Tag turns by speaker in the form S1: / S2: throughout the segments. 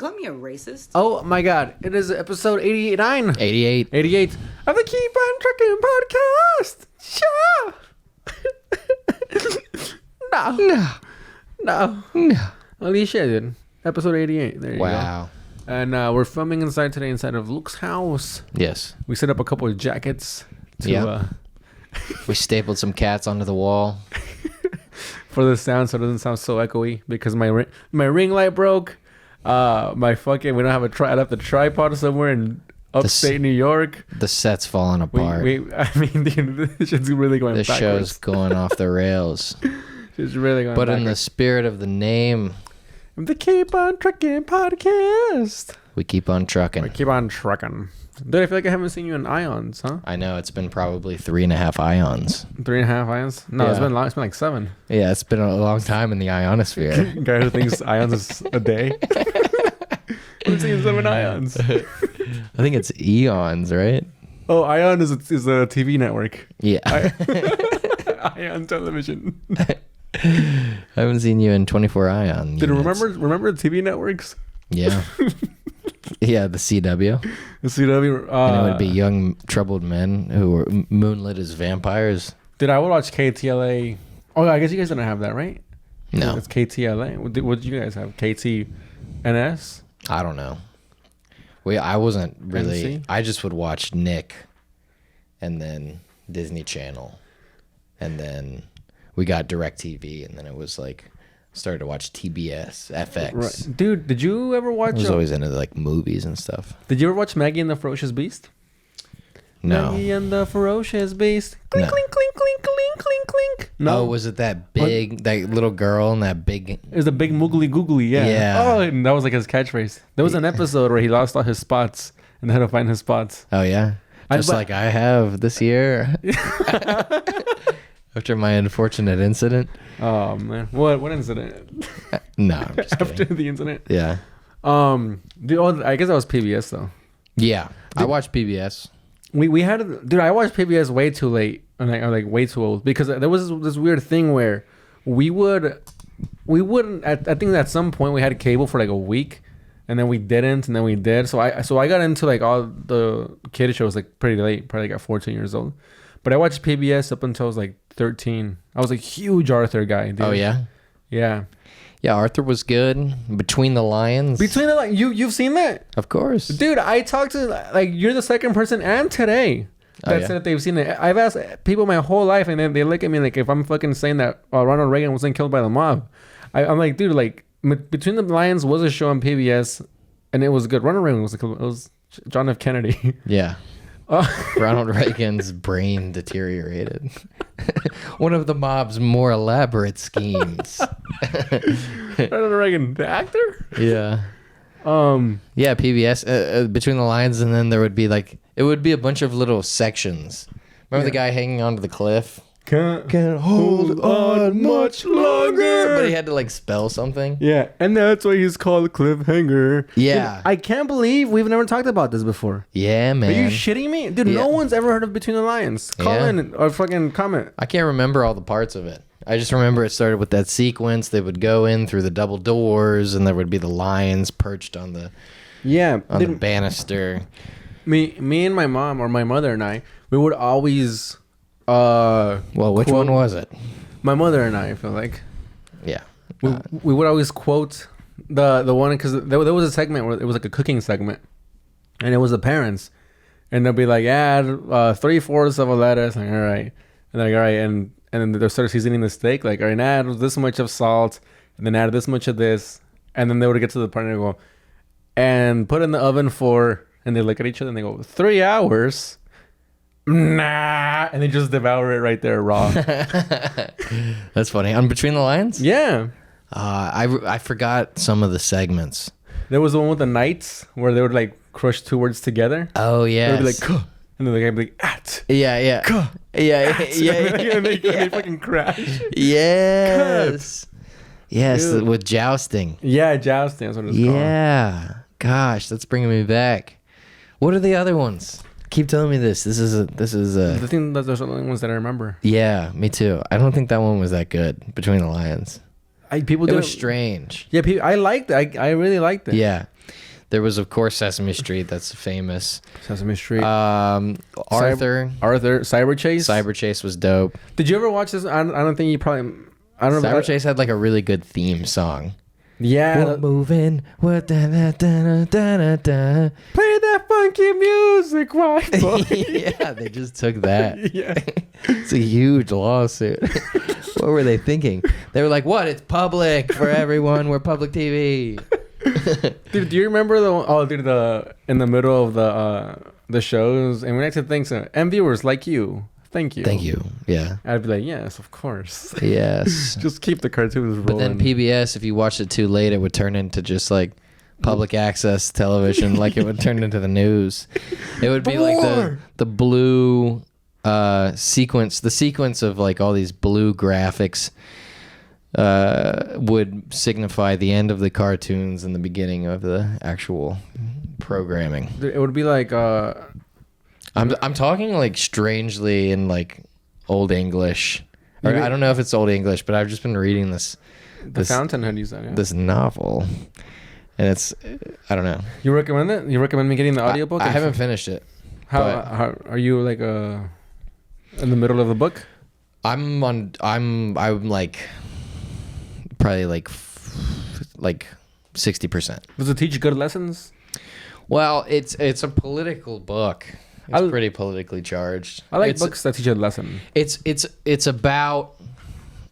S1: call me a racist?
S2: Oh my god, it is episode 89.
S3: 88.
S2: 88 of the Keep on Trucking podcast. Sure. No. Holy shit, dude. Episode 88. There you go.
S3: Wow.
S2: And we're filming inside today, inside of Luke's house.
S3: Yes.
S2: We set up a couple of jackets to
S3: Yeah. We stapled some cats onto the wall.
S2: for the sound, so it doesn't sound so echoey. Because my ring light broke. We don't have I left the tripod somewhere in upstate New York.
S3: The set's falling apart.
S2: Dude, this shit's really going
S3: This
S2: backwards.
S3: show's going off the rails.
S2: It's really going
S3: But
S2: backwards.
S3: in the spirit of the name,
S2: The Keep on Trucking podcast.
S3: we keep on trucking.
S2: We keep on trucking. Dude, I feel like I haven't seen you in ions, huh?
S3: I know it's been probably 3.5 ions.
S2: 3.5 ions? No,
S3: Yeah.
S2: it's been long. It's been like 7.
S3: Yeah, it's been a long time in the ionosphere.
S2: Guy who thinks ions is a day. I'm seeing 7 ions.
S3: I think it's eons, right?
S2: Oh, Ion is a TV network.
S3: Yeah.
S2: Ion television.
S3: I haven't seen you in 24 ion.
S2: Dude,
S3: units.
S2: remember the TV networks?
S3: Yeah. Yeah, the CW.
S2: The CW.
S3: And it would be young troubled men who were moonlit as vampires.
S2: Dude, I would watch KTLA. Oh, I guess you guys didn't have that, right?
S3: No,
S2: It's KTLA. What did you guys have? KTNS?
S3: I don't know. I wasn't really.
S2: NC?
S3: I just would watch Nick, and then Disney Channel, and then we got DirecTV, and then it was like started to watch TBS, FX.
S2: Right. Dude, did you ever
S3: I
S2: watch...
S3: was always into like movies and stuff.
S2: Did you ever watch Maggie and the Ferocious Beast?
S3: No.
S2: Maggie and the Ferocious Beast. Clink,
S3: No.
S2: clink, clink, clink, clink, clink, clink. No.
S3: Oh, was it that big, that little girl and that big?
S2: It was a big moogly googly, yeah.
S3: Yeah.
S2: Oh, and that was like his catchphase. There was an episode where he lost all his spots and had to find his spots.
S3: Oh yeah, just like I have this year. After my unfortunate incident.
S2: Oh man, what incident?
S3: No, I'm just
S2: After
S3: kidding.
S2: the incident.
S3: Yeah.
S2: I guess that was PBS though.
S3: Yeah, I watched PBS.
S2: We had, dude, I watched PBS way too late, and like way too old, because there was this weird thing where we wouldn't. I think at some point we had cable for like a week, and then we didn't, and then we did. So I got into like all the kid shows like pretty late, probably like at 14 years old. But I watched PBS up until I was like 13. I was a huge Arthur guy, dude.
S3: Oh yeah,
S2: Yeah.
S3: yeah. Arthur was good. Between the Lions.
S2: Between the like you've seen that?
S3: Of course.
S2: Dude, I talked to, like, you're the second person and today that
S3: yeah?
S2: said that they've seen it. I've asked people my whole life, and then they look at me like if I'm fucking saying that Ronald Reagan wasn't killed by the mob. I'm like, dude, like, Between the Lions was a show on PBS, and it was good. Ronald Reagan was killed. It was John F. Kennedy.
S3: Yeah. Ronald Reagan's brain deteriorated. One of the mob's more elaborate schemes.
S2: Ronald Reagan, the actor?
S3: Yeah. Yeah, PBS, Between the Lines, and then there would be it would be a bunch of little sections. Remember the guy hanging onto the cliff?
S2: Can't hold on much longer.
S3: But he had to spell something.
S2: Yeah, and that's why he's called Cliffhanger.
S3: Yeah.
S2: Dude, I can't believe we've never talked about this before.
S3: Yeah, man.
S2: Are you shitting me? Dude, no
S3: Yeah.
S2: one's ever heard of Between the Lions. Call
S3: Yeah.
S2: in or fucking comment.
S3: I can't remember all the parts of it. I just remember it started with that sequence. They would go in through the double doors, and there would be the lions perched on the
S2: Yeah.
S3: the banister.
S2: Me and my mom, or my mother and I, we would always
S3: Well, which
S2: quote-
S3: one was it?
S2: my mother and I feel like
S3: Yeah.
S2: we would always quote the one, because there was a segment where it was like a cooking segment, and it was the parents, and they'll be like, add 3/4 of a lettuce, like, all right, and like, all right, and then they'll start seasoning the steak, like, all right, add this much of salt, and then add this much of this, and then they would get to the part and they go, and put in the oven for, and they look at each other and they go, 3 hours. Nah, and they just devour it right there raw.
S3: That's funny. On Between the Lines?
S2: Yeah.
S3: I forgot some of the segments.
S2: There was the one with the knights where they would crush 2 words together.
S3: Oh, yeah.
S2: They'd be like, "Kuh," and then the guy would be like, at.
S3: Yeah, yeah.
S2: Kuh.
S3: Yeah, yeah,
S2: And they fucking crash.
S3: Yes. Yes,
S2: Dude.
S3: with jousting.
S2: Yeah, jousting. That's what it's called.
S3: Yeah. Gosh, that's bringing me back. What are the other ones? Keep telling me this. This is
S2: The thing that those are the only ones that I remember.
S3: Yeah, me too. I don't think that one was that good. Between the Lions.
S2: People
S3: It
S2: did
S3: was strange.
S2: Yeah, I liked it. I really liked it.
S3: Yeah. There was, of course, Sesame Street. That's famous.
S2: Sesame Street.
S3: Arthur.
S2: Cyber Chase.
S3: Cyber Chase was dope.
S2: Did you ever watch this? I don't think you probably. I don't know.
S3: Cyber Chase had like a really good theme song.
S2: Yeah.
S3: We're moving. What da da da da da.
S2: Play that funky music, white boy.
S3: Yeah, they just took that.
S2: Yeah.
S3: It's a huge lawsuit. What were they thinking? They were like, "What? It's public for everyone. We're public TV."
S2: Dude, do you remember in the middle of the shows, and we like to think so, and viewers like you, thank you.
S3: Yeah.
S2: I'd be like, yes, of course.
S3: Yes.
S2: Just keep the cartoons rolling.
S3: But then PBS, if you watched it too late, it would turn into just like public access television. Like it would turn into the news. It would be like the blue sequence, the sequence of like all these blue graphics would signify the end of the cartoons and the beginning of the actual programming.
S2: It would be like
S3: I'm talking like strangely in like Old English. Or I don't know if it's Old English, but I've just been reading this
S2: Fountainhead, you said, yeah.
S3: This novel, and it's, I don't know.
S2: You recommend it? You recommend me getting the audiobook?
S3: I haven't finished it.
S2: How are you like in the middle of the book?
S3: I'm like probably like 60%.
S2: Does it teach good lessons?
S3: Well, it's a political book. It's pretty politically charged.
S2: I like books that teach a lesson.
S3: It's about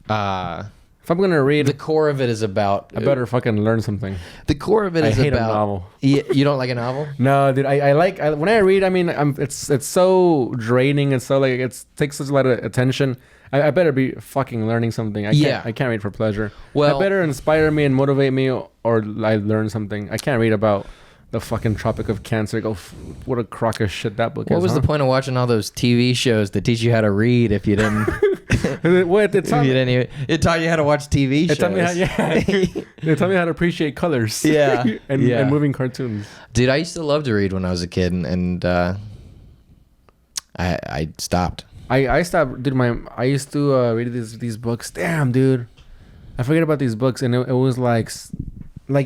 S2: if I'm gonna read,
S3: the core of it is about.
S2: I better fucking learn something.
S3: The core of it is
S2: hate
S3: about
S2: a novel.
S3: You don't like a novel?
S2: No, dude. I like when I read. I mean, it's so draining. It's so like it takes such a lot of attention. I better be fucking learning something. I can't read for pleasure.
S3: Well,
S2: I better inspire me and motivate me, or I learn something. I can't read about the fucking Tropic of Cancer. What a crock of shit that book is.
S3: What was the point of watching all those TV shows that teach you how to read if you didn't? It taught you how to watch TV shows.
S2: They taught me how to appreciate colors.
S3: Yeah,
S2: and moving cartoons.
S3: Dude, I used to love to read when I was a kid, and I stopped.
S2: I stopped. Dude, I used to read these books. Damn, dude, I forget about these books, and it was like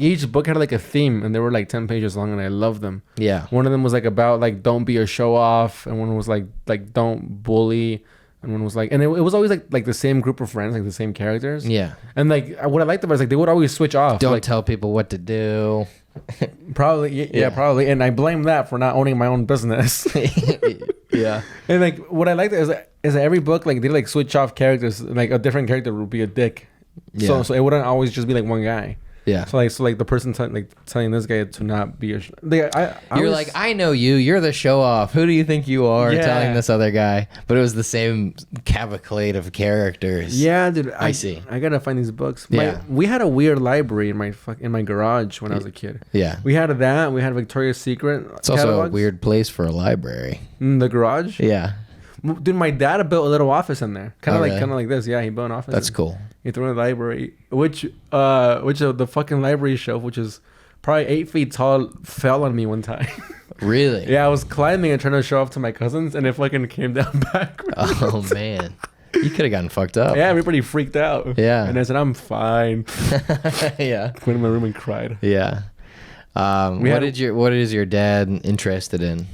S2: each book had like a theme, and they were like 10 pages long, and I loved them.
S3: Yeah.
S2: One of them was like about like don't be a show off, and one was like don't bully, and one was like, and it was always like the same group of friends, like the same characters.
S3: Yeah.
S2: And like what I liked about it was like they would always switch off.
S3: Don't
S2: like,
S3: tell people what to do.
S2: Probably, yeah, probably, and I blame that for not owning my own business.
S3: Yeah.
S2: And like what I liked is that every book like they like switch off characters. Like a different character would be a dick.
S3: Yeah.
S2: So it wouldn't always just be like one guy.
S3: Yeah.
S2: So like the person telling this guy to not be
S3: You're like, I know you. You're the show off. Who do you think you are?
S2: Yeah.
S3: Telling this other guy, but it was the same cavalcade of characters.
S2: Yeah, dude.
S3: I see.
S2: I gotta find these books.
S3: Yeah.
S2: We had a weird library in my garage when I was a kid.
S3: Yeah.
S2: We had that. We had Victoria's Secret.
S3: It's also
S2: catalogs.
S3: a weird place for a librage.
S2: In the garage.
S3: Yeah.
S2: Dude, my dad built a little office in there, kind of like this. Yeah, he built an office.
S3: That's cool.
S2: He threw in the library, which of the fucking library shelf, which is probably 8 feet tall, fell on me one time.
S3: Really?
S2: Yeah, I was climbing and trying to show off to my cousins, and it fucking came down backwards.
S3: Oh man, you could have gotten fucked up.
S2: Yeah, everybody freaked out.
S3: Yeah.
S2: And I said, I'm fine.
S3: Yeah.
S2: Went in my room and cried.
S3: Yeah. What is your dad interested in?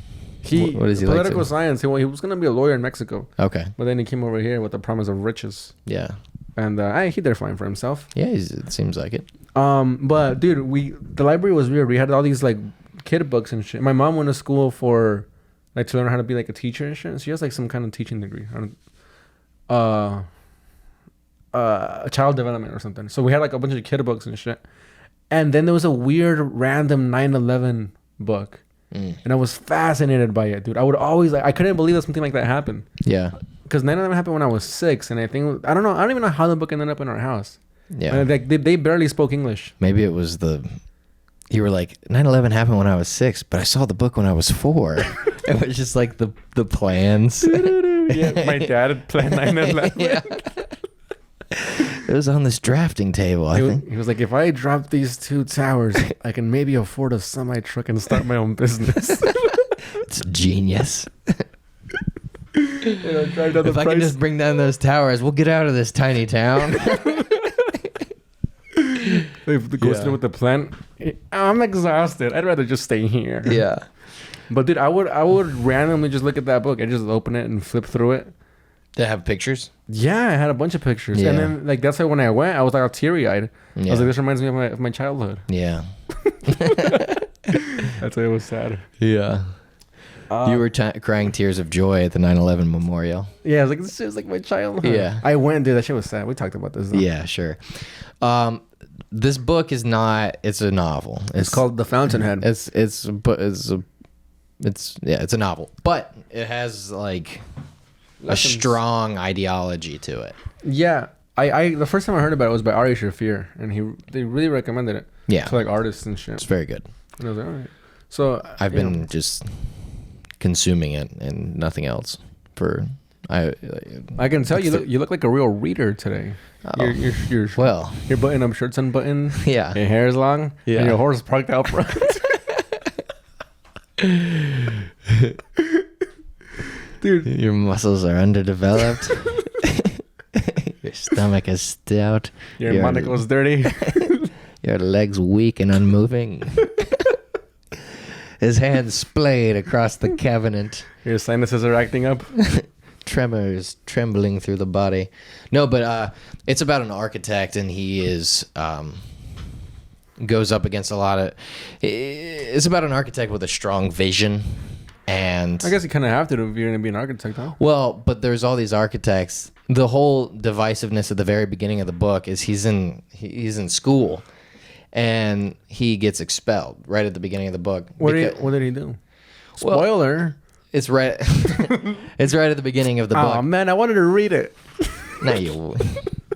S3: What is he
S2: political
S3: like
S2: science. He was gonna be a lawyer in Mexico.
S3: Okay.
S2: But then he came over here with the promise of riches.
S3: Yeah.
S2: And he did fine for himself.
S3: Yeah, it seems like it.
S2: But dude, the library was weird. We had all these like kid books and shit. My mom went to school for like to learn how to be like a teacher and shit. She has like some kind of teaching degree. Child development or something. So we had like a bunch of kid books and shit. And then there was a weird random 9/11 book. And I was fascinated by it, dude. I would always I couldn't believe that something like that happened.
S3: Yeah.
S2: Because 9/11 happened when I was 6, and I don't even know how the book ended up in our house.
S3: Yeah.
S2: And they barely spoke English.
S3: Maybe it was you were like, 9/11 happened when I was 6, but I saw the book when I was 4. It was just like the plans.
S2: Yeah, my dad had planned 9/11.
S3: Yeah. It was on this drafting table, I think.
S2: He was like, if I drop these 2 towers, I can maybe afford a semi-truck and start my own business.
S3: It's genius.
S2: Drive down
S3: If I can just bring down those towers, we'll get out of this tiny town.
S2: If the ghost
S3: Yeah.
S2: with the plant, I'm exhausted. I'd rather just stay here.
S3: Yeah.
S2: But dude, I would randomly just look at that book and just open it and flip through it.
S3: They have pictures.
S2: Yeah, I had a bunch of pictures,
S3: Yeah.
S2: and then like that's why when I went, I was like all teary eyed. I
S3: Yeah.
S2: was like, this reminds me of my childhood.
S3: Yeah.
S2: That's why it was sad.
S3: Yeah. You were crying tears of joy at the 9/11 memorial.
S2: Yeah, I was like, this is like my childhood.
S3: Yeah.
S2: I went, dude. That shit was sad. We talked about this. Though.
S3: Yeah, sure. This book is not. It's a novel.
S2: It's called The Fountainhead.
S3: It's a novel, but it has like a strong ideology to it.
S2: Yeah, I the first time I heard about it was by Ari Shafir, and they really recommended it.
S3: Yeah.
S2: To like artists and shit.
S3: It's very good.
S2: And I was like, all right. So
S3: I've been just consuming it and nothing else for.
S2: I can tell you look like a real reader today.
S3: Oh.
S2: You're
S3: Well,
S2: your button up shirt's unbuttoned.
S3: yeah.
S2: Your hair is long.
S3: Yeah.
S2: And your horse is parked out front. Dude,
S3: Your muscles are underdeveloped. Your stomach is stout.
S2: your monocle's dirty.
S3: Your legs weak and unmoving. His hands splayed across the cabinet.
S2: Your sinuses are acting up.
S3: Tremors trembling through the body. No, but it's about an architect, and he is goes up against a lot of. It's about an architect with a strong vision, and
S2: I guess you kind of have to if you're gonna be an architect, huh?
S3: well, but there's all these architects. The whole divisiveness at the very beginning of the book is he's in school, and he gets expelled right at the beginning of the book.
S2: What did he do?
S3: Well,
S2: Spoiler.
S3: It's right. It's right at the beginning of the book.
S2: Oh man, I wanted to read it.
S3: No, you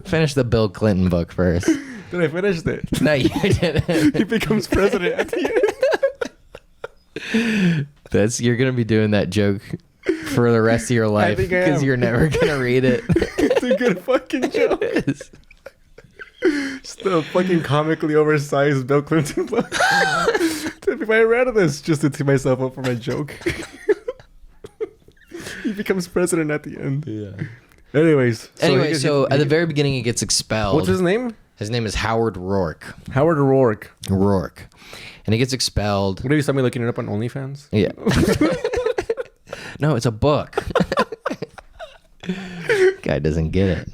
S3: finish the Bill Clinton book first.
S2: Then I finished it.
S3: No, you didn't.
S2: He becomes president at the end.
S3: You're gonna be doing that joke for the rest of your life
S2: think I am.
S3: because you're never gonna read it.
S2: It's a good fucking joke.
S3: It is.
S2: Just a fucking comically oversized Bill Clinton book. If I read this just to tee myself up for my joke. He becomes president at the end.
S3: Yeah.
S2: Anyways.
S3: So at the very beginning, he gets expelled.
S2: What's his name?
S3: His name is Howard Rourke.
S2: Howard Rourke.
S3: Rourke. And he gets expelled.
S2: What if you saw me looking it up on OnlyFans?
S3: Yeah. No, it's a book. Guy doesn't get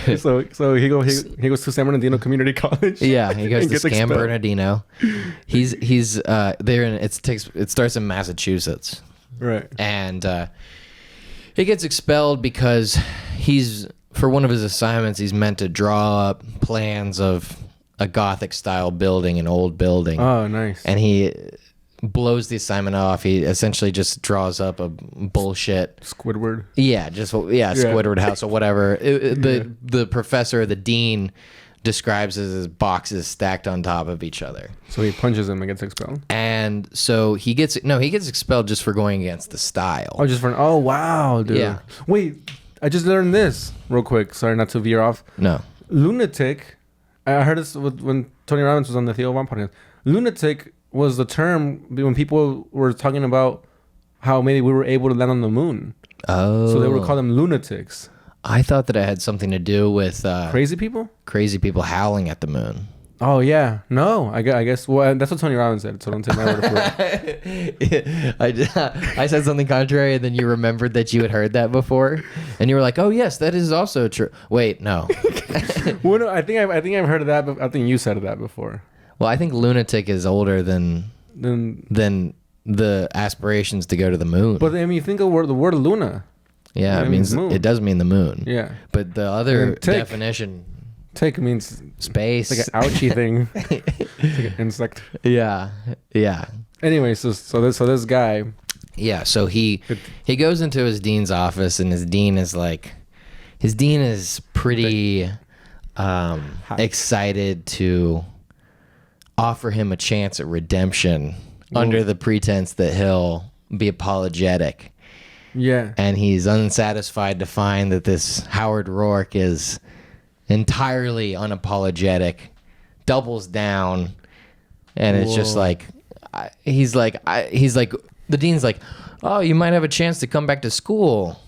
S3: it.
S2: So he goes to San Bernardino Community College.
S3: Yeah, he goes
S2: and
S3: to
S2: gets
S3: San
S2: expelled.
S3: Bernardino. He's there, and it starts in Massachusetts.
S2: Right.
S3: And he gets expelled because for one of his assignments, he's meant to draw up plans of a Gothic style building, an old building.
S2: Oh, nice.
S3: And he blows the assignment off. He essentially just draws up a bullshit.
S2: Squidward.
S3: Yeah, Squidward house or whatever. The professor, the dean, describes it as boxes stacked on top of each other.
S2: So he punches him and gets expelled.
S3: And so he gets expelled just for going against the style.
S2: Oh wow, dude.
S3: Yeah.
S2: Wait, I just learned this real quick. Sorry, not to veer off.
S3: No.
S2: Lunatic. I heard this when Tony Robbins was on the Theo Von podcast. Lunatic was the term when people were talking about how maybe we were able to land on the moon.
S3: Oh.
S2: So they would call them lunatics.
S3: I thought that it had something to do with
S2: Crazy people?
S3: crazy people howling at the moon.
S2: Oh, yeah. No, I guess. Well, that's what Tony Robbins said, so don't take my word for it.
S3: I said something contrary, and then you remembered that you had heard that before, and you were like, "Oh yes, that is also true." Wait, no.
S2: Well, no, I think I've heard of that, but I think you said that before.
S3: Well, I think lunatic is older than the aspirations to go to the moon.
S2: But I mean, you think of the word Luna.
S3: Yeah,
S2: it
S3: it means
S2: moon.
S3: it does mean the moon.
S2: Yeah.
S3: But the other
S2: And tick.
S3: definition,
S2: Tick means
S3: space.
S2: it's like an ouchie thing. It's like an insect.
S3: Yeah.
S2: Anyway, so this guy.
S3: Yeah, so he goes into his dean's office, and his dean is pretty excited to offer him a chance at redemption under the pretense that he'll be apologetic.
S2: Yeah.
S3: And he's unsatisfied to find that this Howard Rourke is entirely unapologetic, doubles down, and it's just like he's like the dean's like, "Oh, you might have a chance to come back to school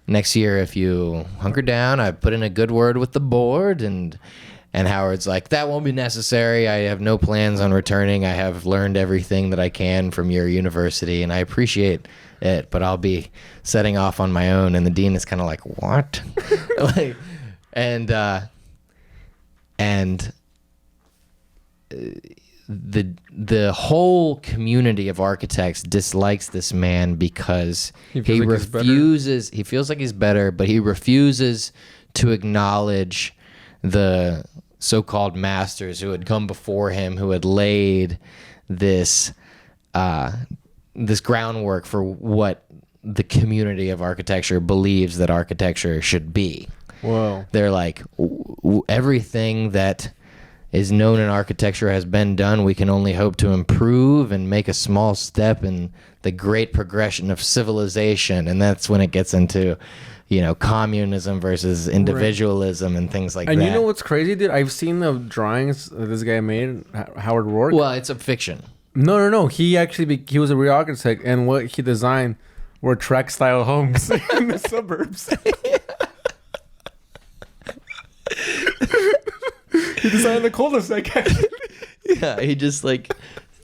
S3: next year if you hunker down. I put in a good word with the board, and And Howard's like, that won't be necessary. I have no plans on returning. I have learned everything that I can from your university, and I appreciate it, but I'll be setting off on my own. And the dean is kind of like, what? Like, and the whole community of architects dislikes this man because he refuses. He feels like he's better, but he refuses to acknowledge the so-called masters who had come before him, who had laid this this groundwork for what the community of architecture believes that architecture should be.
S2: Whoa.
S3: They're like, everything that is known in architecture has been done. We can only hope to improve and make a small step in the great progression of civilization. And that's when it gets into, communism versus individualism and things like that.
S2: And you know what's crazy, dude? I've seen the drawings that this guy made, Howard Rourke.
S3: Well, it's a fiction.
S2: No. He actually he was a real architect, and what he designed were tract-style homes in the suburbs. He designed the cul-de-sac.
S3: Yeah, he just like...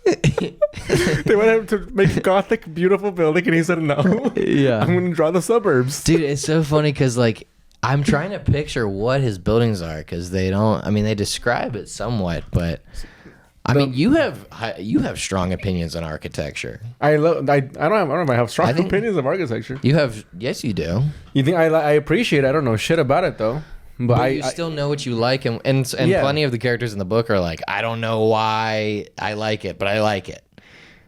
S2: They wanted him to make a gothic, beautiful building, and he said, no.
S3: Yeah.
S2: I'm going to draw the suburbs.
S3: Dude, it's so funny because, like, I'm trying to picture what his buildings are because they don't... I mean, they describe it somewhat, but... I mean, you have strong opinions on architecture.
S2: I don't have strong opinions of architecture.
S3: You have... Yes, you do.
S2: You think I appreciate it? I don't know shit about it, though.
S3: But you still know what you like, and yeah. Plenty of the characters in the book are like, I don't know why I like it, but I like it.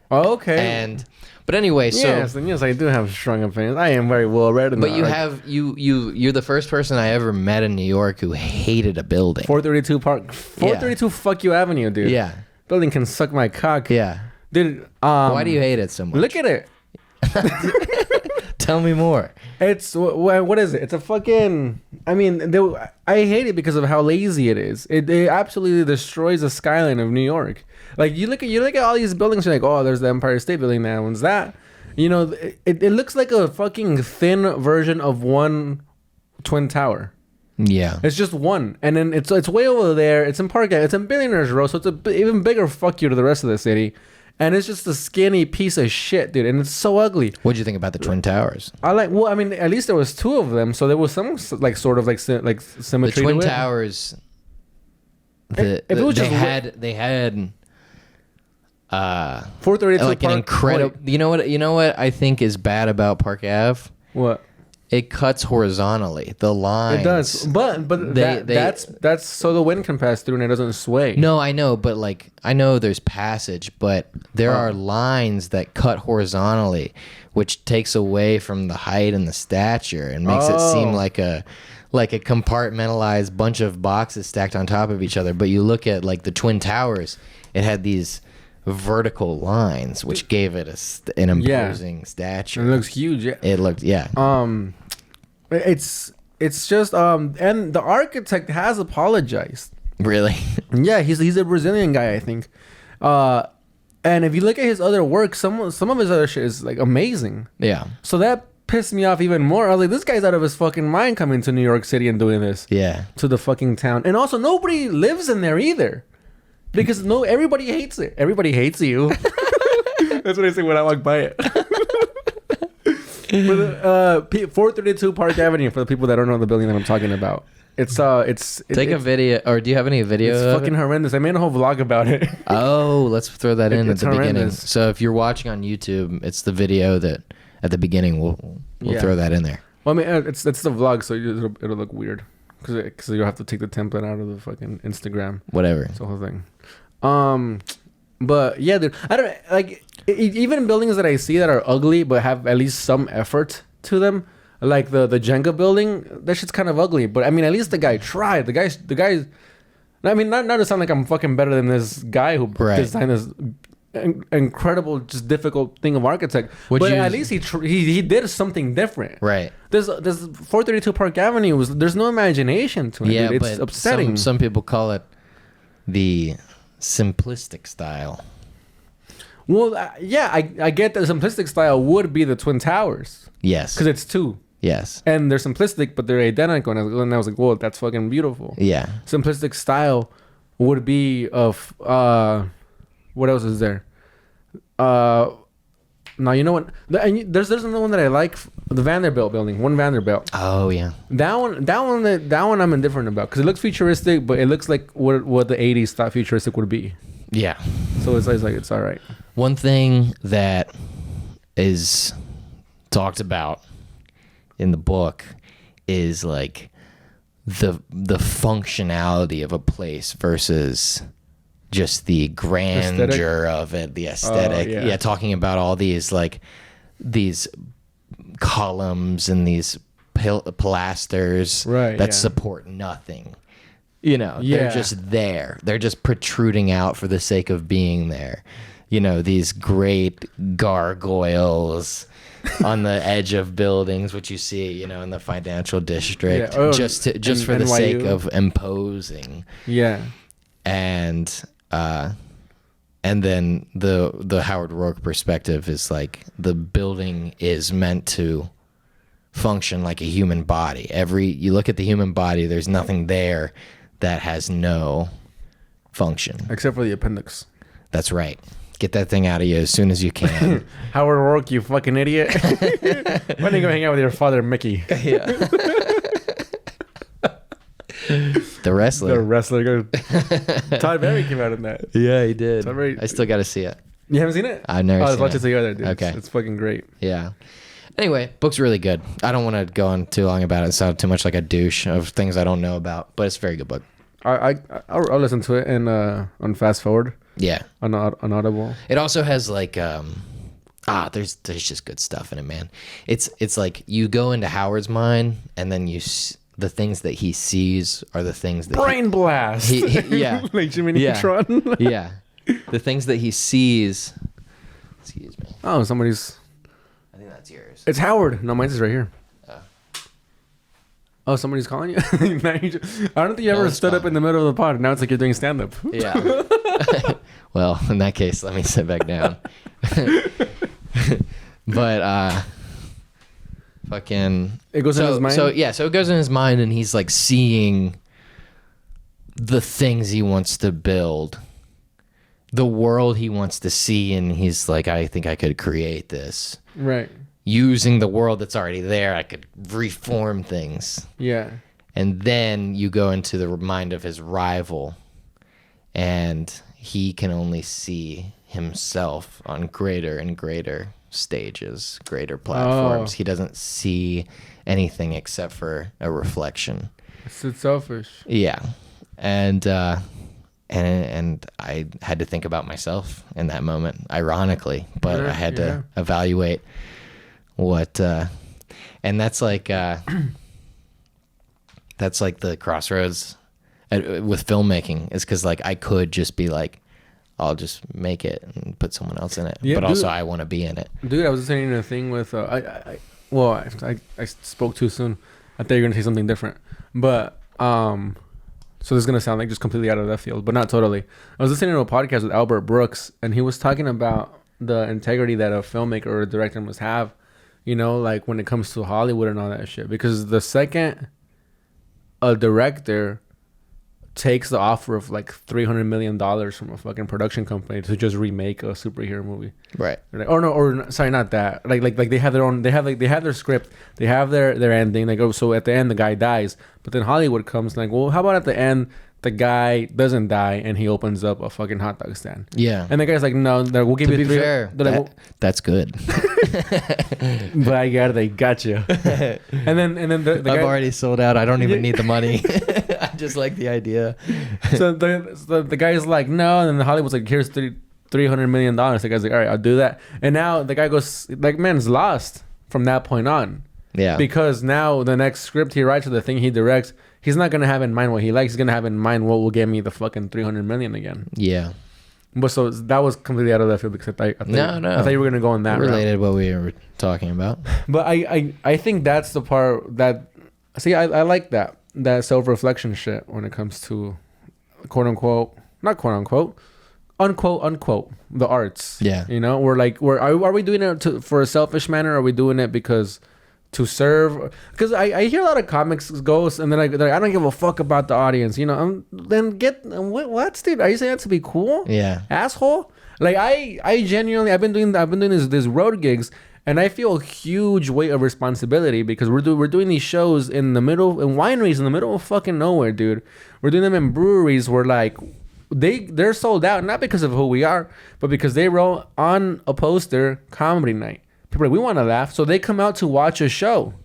S2: Oh, okay.
S3: But anyway, so
S2: yes, I do have strong opinions. I am very well read.
S3: But you're the first person I ever met in New York who hated a building.
S2: 432 fuck you Avenue, dude.
S3: Yeah.
S2: Building can suck my cock.
S3: Yeah.
S2: Dude,
S3: why do you hate it so much?
S2: Look at it.
S3: Tell me more.
S2: It's what is it? It's a fucking. I mean, I hate it because of how lazy it is. It absolutely destroys the skyline of New York. Like you look at all these buildings, you're like, oh, there's the Empire State Building. That one's that. It looks like a fucking thin version of one Twin Tower.
S3: Yeah,
S2: it's just one, and then it's way over there. It's in Park Ave. It's in Billionaires Row, so it's even bigger fuck you to the rest of the city. And it's just a skinny piece of shit, dude. And it's so ugly.
S3: What'd you think about the Twin Towers?
S2: I mean, at least there was two of them. So there was some sort of symmetry.
S3: The Twin Towers. They had
S2: 432
S3: like an incredible. You know what I think is bad about Park Ave?
S2: What?
S3: It cuts horizontally. The lines.
S2: It does, but that's so the wind can pass through and it doesn't sway.
S3: No, I know, but I know there's passage, but there are lines that cut horizontally, which takes away from the height and the stature and makes it seem like a compartmentalized bunch of boxes stacked on top of each other. But you look at the Twin Towers, it had these vertical lines which gave it an imposing stature.
S2: It looks huge. Yeah.
S3: It looked
S2: it's just and the architect has apologized.
S3: Really?
S2: Yeah, he's a Brazilian guy, I think. And if you look at his other work, some of his other shit is amazing.
S3: Yeah.
S2: So that pissed me off even more. I was like, this guy's out of his fucking mind coming to New York City and doing this.
S3: Yeah.
S2: To the fucking town. And also nobody lives in there either. Because everybody hates it. Everybody hates you. That's what I say when I walk by it. 432 Park Avenue, for the people that don't know the building that I'm talking about. Take
S3: a video, or do you have any video?
S2: It's fucking horrendous. I made a whole vlog about it.
S3: Oh, let's throw that in at the
S2: horrendous.
S3: Beginning. So if you're watching on YouTube, it's the video that at the beginning we'll throw that in there.
S2: Well, I mean, it's the vlog, so it'll look weird because you'll have to take the template out of the fucking Instagram.
S3: Whatever.
S2: It's the whole thing. But yeah, dude, I don't like even buildings that I see that are ugly but have at least some effort to them, like the Jenga building. That shit's kind of ugly, but I mean, at least the guy tried. The guy. I mean, not to sound like I'm fucking better than this guy who designed this incredible, just difficult thing of architect. But at least he did something different.
S3: Right.
S2: There's 432 Park Avenue. There's no imagination to it.
S3: Yeah,
S2: dude. It's
S3: but
S2: upsetting.
S3: Some people call it the simplistic style.
S2: Well, yeah, I get the simplistic style would be the Twin Towers.
S3: Yes.
S2: Because it's two.
S3: Yes.
S2: And they're simplistic, but they're identical. And I was like, whoa, that's fucking beautiful.
S3: Yeah.
S2: Simplistic style would be of what else is there? Now you know what? There's another one that I like, the Vanderbilt building, One Vanderbilt.
S3: Oh yeah.
S2: That one I'm indifferent about because it looks futuristic, but it looks like what the '80s thought futuristic would be.
S3: Yeah.
S2: So it's like it's all right.
S3: One thing that is talked about in the book is like the functionality of a place versus just the grandeur of it, the aesthetic. Yeah, talking about all these like these columns and these pilasters that support nothing. You know, they're just there. They're just protruding out for the sake of being there. You know, these great gargoyles on the edge of buildings, which you see, you know, in the financial district, just for the sake of imposing.
S2: Yeah.
S3: And then the Howard Rourke perspective is like the building is meant to function like a human body. You look at the human body, there's nothing there that has no function.
S2: Except for the appendix.
S3: That's right. Get that thing out of you as soon as you can.
S2: Howard Rourke, you fucking idiot. Why don't you go hang out with your father, Mickey?
S3: Yeah. The wrestler.
S2: The wrestler. Todd Berry came out in that.
S3: Yeah, he did. I still got to see it.
S2: You haven't seen it?
S3: I've never seen it.
S2: Let's watch it together, dude.
S3: Okay.
S2: It's fucking great.
S3: Yeah. Anyway, book's really good. I don't want to go on too long about it. It sounds too much like a douche of things I don't know about, but it's a very good book.
S2: I'll listen to it and on fast forward.
S3: Yeah.
S2: On Audible.
S3: It also has like there's just good stuff in it, man. It's like you go into Howard's mind and then the things that he sees are the things that
S2: brain blast.
S3: Yeah.
S2: Like Jimmy Neutron.
S3: Yeah. The things that he sees. Excuse me.
S2: Oh, somebody's.
S3: I think that's yours.
S2: It's Howard. No, mine's is right here. Oh, somebody's calling you? I don't think you ever stood up in the middle of the pod. Now it's like you're doing stand-up.
S3: Yeah. Well, in that case, let me sit back down. But fucking
S2: it goes in his mind.
S3: So it goes in his mind, and he's like seeing the things he wants to build, the world he wants to see, and he's like, I think I could create this.
S2: Right.
S3: Using the world that's already there, I could reform things.
S2: Yeah.
S3: And then you go into the mind of his rival, and he can only see himself on greater and greater stages, greater platforms. He doesn't see anything except for a reflection.
S2: It's selfish.
S3: Yeah. And I had to think about myself in that moment, ironically, but I had to evaluate what and that's like the crossroads with filmmaking, is because like I could just be like, I'll just make it and put someone else in it, but also I want to be in it. Dude,
S2: I was listening to a thing with I spoke too soon. I thought you were gonna say something different, but so this is gonna sound like just completely out of left field, but not totally. I was listening to a podcast with Albert Brooks, and he was talking about the integrity that a filmmaker or a director must have. You know, like when it comes to Hollywood and all that shit. Because the second a director takes the offer of like $300 million from a fucking production company to just remake a superhero movie,
S3: right?
S2: Like, sorry, not that. Like they have their own. They have their script. They have their ending. Like, oh, so at the end the guy dies, but then Hollywood comes like, well, how about at the end the guy doesn't die and he opens up a fucking hot dog stand?
S3: Yeah.
S2: And the guy's like, no, we'll give you
S3: to be fair. That's good.
S2: But I got you. and then the
S3: I've already sold out. I don't even need the money. I just like the idea.
S2: So the guy's like, no, and then Hollywood's like, here's $300 million. The guy's like, all right, I'll do that. And now the guy goes like, man's lost from that point on.
S3: Yeah.
S2: Because now the next script he writes or the thing he directs, he's not gonna have in mind what he likes. He's gonna have in mind what will get me the fucking $300 million again.
S3: Yeah.
S2: But so that was completely out of left field because I thought you were gonna go on that
S3: related route. What we were talking about.
S2: But I think that's the part that I like that self-reflection shit when it comes to unquote the arts.
S3: Yeah.
S2: You know, are we doing it for a selfish manner, or are we doing it because to serve, because I hear a lot of comics goes and then they're like, I don't give a fuck about the audience, you know. Then get what, dude? Are you saying that to be cool?
S3: Yeah.
S2: Asshole. Like I genuinely I've been doing this road gigs, and I feel a huge weight of responsibility because we're doing these shows in wineries in the middle of fucking nowhere, dude. We're doing them in breweries where like they're sold out, not because of who we are, but because they wrote on a poster comedy night. People are like, we want to laugh, so they come out to watch a show,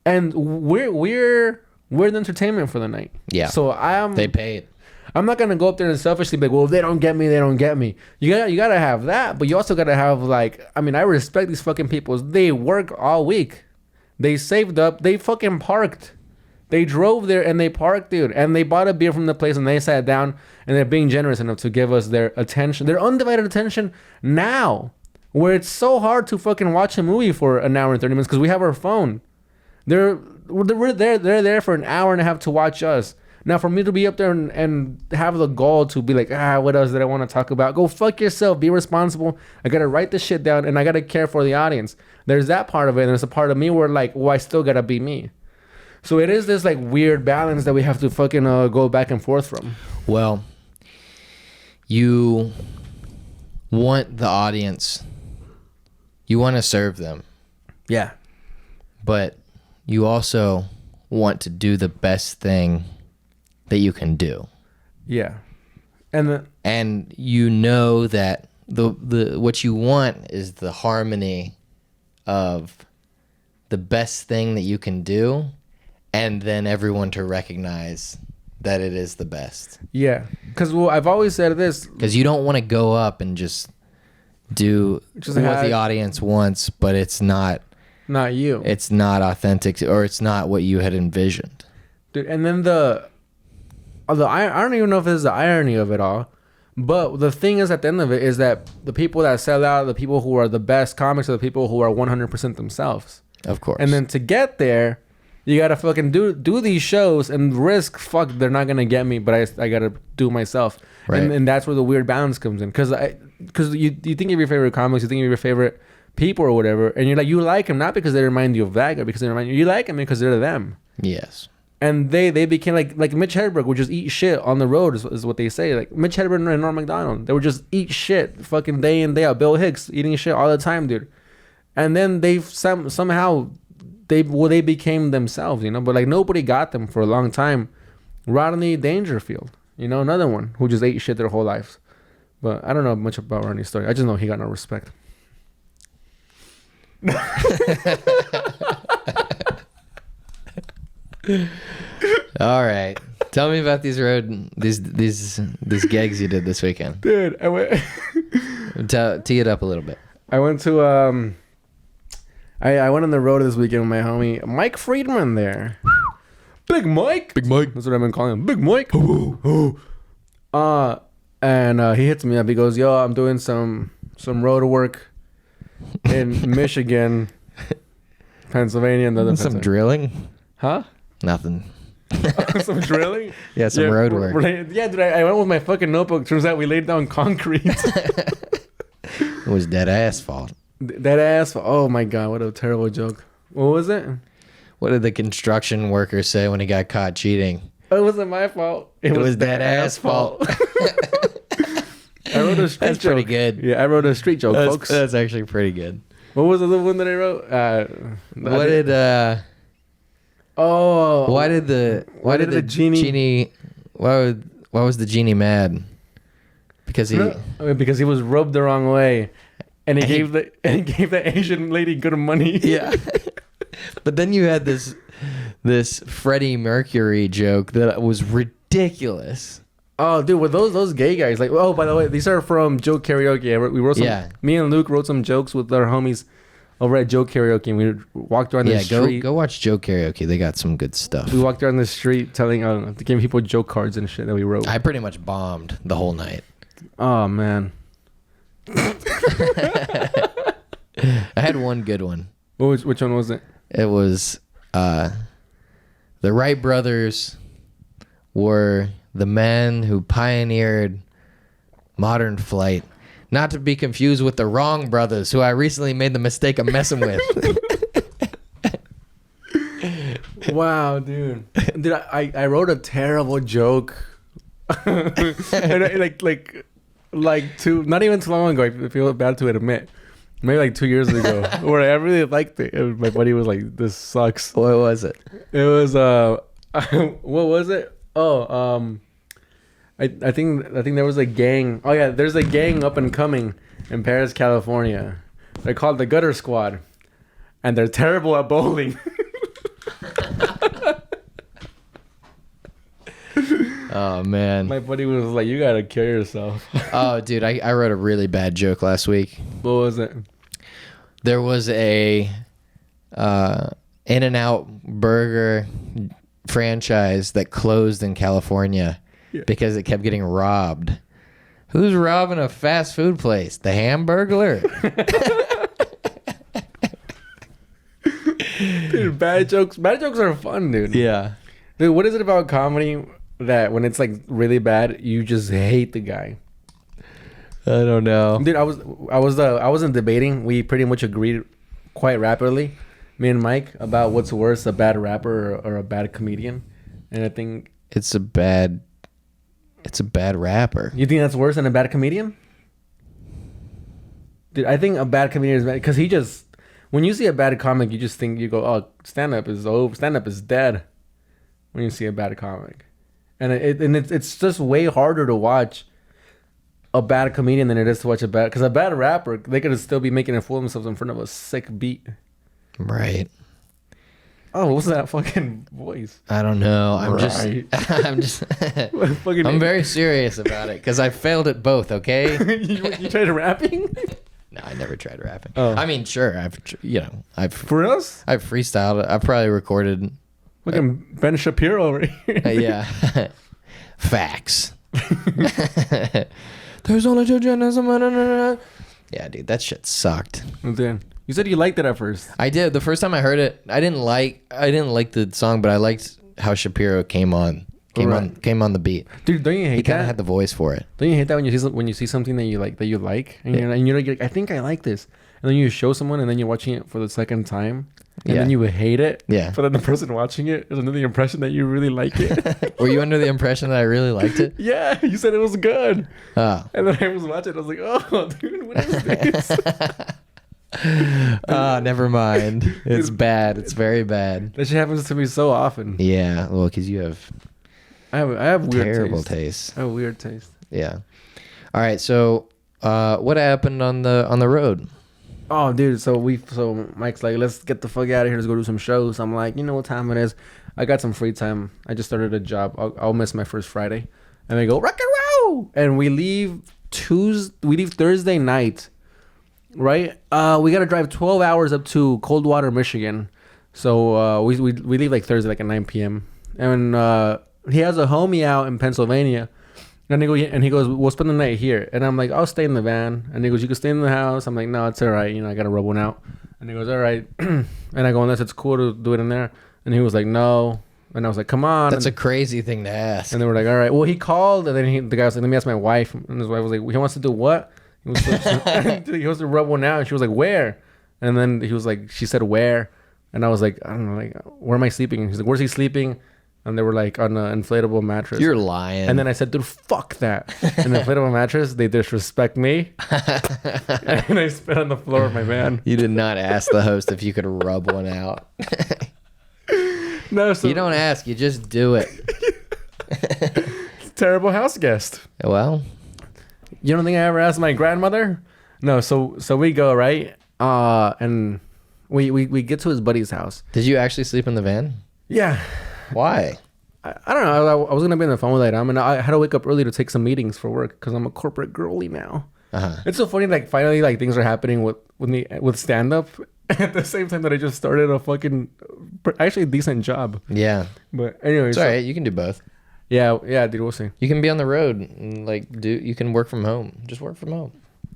S2: and we're the entertainment for the night.
S3: Yeah.
S2: So
S3: They paid.
S2: I'm not gonna go up there and selfishly be like, well, if they don't get me, they don't get me. You gotta have that, but you also gotta have like, I mean, I respect these fucking people. They work all week. They saved up. They fucking parked. They drove there and they parked, dude. And they bought a beer from the place and they sat down, and they're being generous enough to give us their attention, their undivided attention now. Where it's so hard to fucking watch a movie for an hour and 30 minutes because we have our phone. They're there for an hour and a half to watch us. Now, for me to be up there and have the goal to be like, what else did I want to talk about? Go fuck yourself. Be responsible. I got to write this shit down, and I got to care for the audience. There's that part of it, and there's a part of me where like, well, I still got to be me. So it is this like weird balance that we have to fucking go back and forth from.
S3: Well, you want the audience. You want to serve them.
S2: Yeah.
S3: But you also want to do the best thing that you can do.
S2: Yeah. And
S3: you know that the what you want is the harmony of the best thing that you can do, and then everyone to recognize that it is the best.
S2: Yeah. Because I've always said this.
S3: Because you don't want to go up and just do what the audience wants, but it's not
S2: you.
S3: It's not authentic, or it's not what you had envisioned.
S2: Dude, and then I don't even know if this is the irony of it all, but the thing is, at the end of it, is that the people that sell out, the people who are the best comics, are the people who are 100% themselves.
S3: Of course.
S2: And then to get there, you gotta fucking do these shows and risk. Fuck, they're not gonna get me, but I gotta do myself. Right. And that's where the weird balance comes in, because you think of your favorite comics, you think of your favorite people or whatever, and you like them not because they remind you of that, or because they remind you like them because they're them.
S3: Yes.
S2: And they became like Mitch Hedberg would just eat shit on the road is what they say. Like Mitch Hedberg and Norm Macdonald, they would just eat shit fucking day in day out. Bill Hicks eating shit all the time, dude. And then they somehow they became themselves, you know. But like nobody got them for a long time. Rodney Dangerfield, you know, another one who just ate shit their whole lives. But I don't know much about Rodney's story. I just know he got no respect.
S3: All right, tell me about these gigs you did this weekend,
S2: dude. I went
S3: tee it up a little bit.
S2: I went to I went on the road this weekend with my homie Mike Friedman there. Big Mike. That's what I've been calling him. Big Mike. And he hits me up. He goes, "Yo, I'm doing some road work in Michigan, Pennsylvania, and other
S3: some drilling."
S2: Huh?
S3: Nothing.
S2: Some drilling?
S3: Yeah, some road work.
S2: Yeah, dude, I went with my fucking notebook. Turns out we laid down concrete.
S3: It was dead asphalt.
S2: Dead asphalt. Oh my god, what a terrible joke. What was it?
S3: What did the construction worker say when he got caught cheating?
S2: It wasn't my fault. It was dead asphalt. I wrote a street joke. That's pretty good. Yeah, I wrote a street joke, folks.
S3: That's actually pretty good.
S2: What was the other one that I wrote? Why did the genie why
S3: was the genie mad? Because he
S2: was rubbed the wrong way, and he gave the Asian lady good money.
S3: Yeah. But then you had this Freddie Mercury joke that was ridiculous.
S2: Oh, dude, with those gay guys, like, oh, by the way, these are from Joke Karaoke. We wrote some. Yeah. Me and Luke wrote some jokes with our homies over at Joke Karaoke, and we walked around the street.
S3: Go watch Joke Karaoke. They got some good stuff.
S2: We walked around the street giving people joke cards and shit that we wrote.
S3: I pretty much bombed the whole night.
S2: Oh man.
S3: I had one good one.
S2: Which one was it?
S3: It was the Wright brothers were the men who pioneered modern flight. Not to be confused with the Wrong brothers, who I recently made the mistake of messing with.
S2: Wow, dude. Dude, I wrote a terrible joke. And not even too long ago. I feel bad to admit. Maybe like 2 years ago, where I really liked it. And my buddy was like, "This sucks."
S3: What was it?
S2: It was what was it? Oh, I think there was a gang. Oh yeah, there's a gang up and coming in Paris, California. They're called the Gutter Squad, and they're terrible at bowling.
S3: Oh man.
S2: My buddy was like, "You gotta kill yourself."
S3: Oh dude, I wrote a really bad joke last week.
S2: What was it?
S3: There was a In-N-Out burger franchise that closed in California because it kept getting robbed. Who's robbing a fast food place? The Hamburglar?
S2: Dude, bad jokes are fun, dude.
S3: Yeah.
S2: Dude, what is it about comedy that when it's like really bad, you just hate the guy?
S3: I don't know.
S2: Dude, I wasn't debating. We pretty much agreed quite rapidly, me and Mike, about what's worse, a bad rapper or a bad comedian. And I think
S3: It's a bad rapper.
S2: you think that's worse than a bad comedian? Dude, I think a bad comedian is bad because he just, when you see a bad comic, you just think, you go, oh, stand up is over, stand up is dead. When you see a bad comic, and it's just way harder to watch a bad comedian than it is to watch a bad, because a bad rapper, they could still be making a fool of themselves in front of a sick beat.
S3: Right.
S2: Oh, what's that fucking voice?
S3: I don't know. I'm
S2: Right.
S3: I'm very serious about it because I failed at both. Okay.
S2: you tried rapping?
S3: No, I never tried rapping.
S2: Oh.
S3: I mean, sure.
S2: For us?
S3: I've freestyled it. I probably recorded.
S2: Fucking Ben Shapiro over here.
S3: Yeah. Facts. There's only two genders. Yeah, dude, that shit sucked.
S2: Then you said you liked it at first.
S3: I did. The first time I heard it, I didn't like the song, but I liked how Shapiro came on the beat.
S2: Dude, don't you hate
S3: He kind
S2: that?
S3: of had the voice for it.
S2: Don't you hate that when you see something that you like, and you're like, I think I like this, and then you show someone, and then you're watching it for the second time, and then you hate it.
S3: Yeah.
S2: But then the person watching it is under the impression that you really like it.
S3: Were you under the impression that I really liked it?
S2: Yeah, you said it was good.
S3: Oh.
S2: And then I was watching it. I was like, oh, dude, what is this?
S3: Never mind. It's bad. It's very bad.
S2: That shit happens to me so often.
S3: Yeah, well, because you have
S2: I have weird
S3: terrible
S2: taste.
S3: taste.
S2: I have weird taste.
S3: Yeah. All right. So, what happened on the road?
S2: Oh, dude. So Mike's like, let's get the fuck out of here. Let's go do some shows. I'm like, you know what time it is? I got some free time. I just started a job. I'll miss my first Friday. And they go, rock and roll. And we leave Thursday night. Right? We got to drive 12 hours up to Coldwater, Michigan. So we leave like Thursday, like at 9 p.m. And he has a homie out in Pennsylvania. And he goes, we'll spend the night here. And I'm like, I'll stay in the van. And he goes, you can stay in the house. I'm like, no, it's all right. You know, I got to rub one out. And he goes, all right. And I go, unless it's cool to do it in there. And he was like, no. And I was like, come on.
S3: That's a crazy thing to ask.
S2: And they were like, all right. Well, he called. And then the guy was like, let me ask my wife. And his wife was like, he wants to do what? He wants to rub one out. And she was like, where? And then he was like, she said, where? And I was like, I don't know, like, where am I sleeping? And he's like, where's he sleeping? And they were like on an inflatable mattress.
S3: You're lying.
S2: And then I said, dude, fuck that. And the inflatable mattress, they disrespect me. And I spit on the floor of my van.
S3: You did not ask the host if you could rub one out.
S2: No, so
S3: You don't ask, you just do it.
S2: terrible house guest.
S3: Well,
S2: You don't think I ever asked my grandmother? No, so we go, right? And we get to his buddy's house.
S3: did you actually sleep in the van?
S2: Yeah.
S3: Why?
S2: I don't know. I was gonna be on the phone with Adam, and I had to wake up early to take some meetings for work because I'm a corporate girly now.
S3: Uh-huh.
S2: It's so funny, like finally, like things are happening with stand up at the same time that I just started a fucking actually decent job.
S3: Yeah.
S2: But anyway,
S3: It's all right. You can do both.
S2: Yeah, dude, we'll see.
S3: You can be on the road and you can work from home. Just work from home.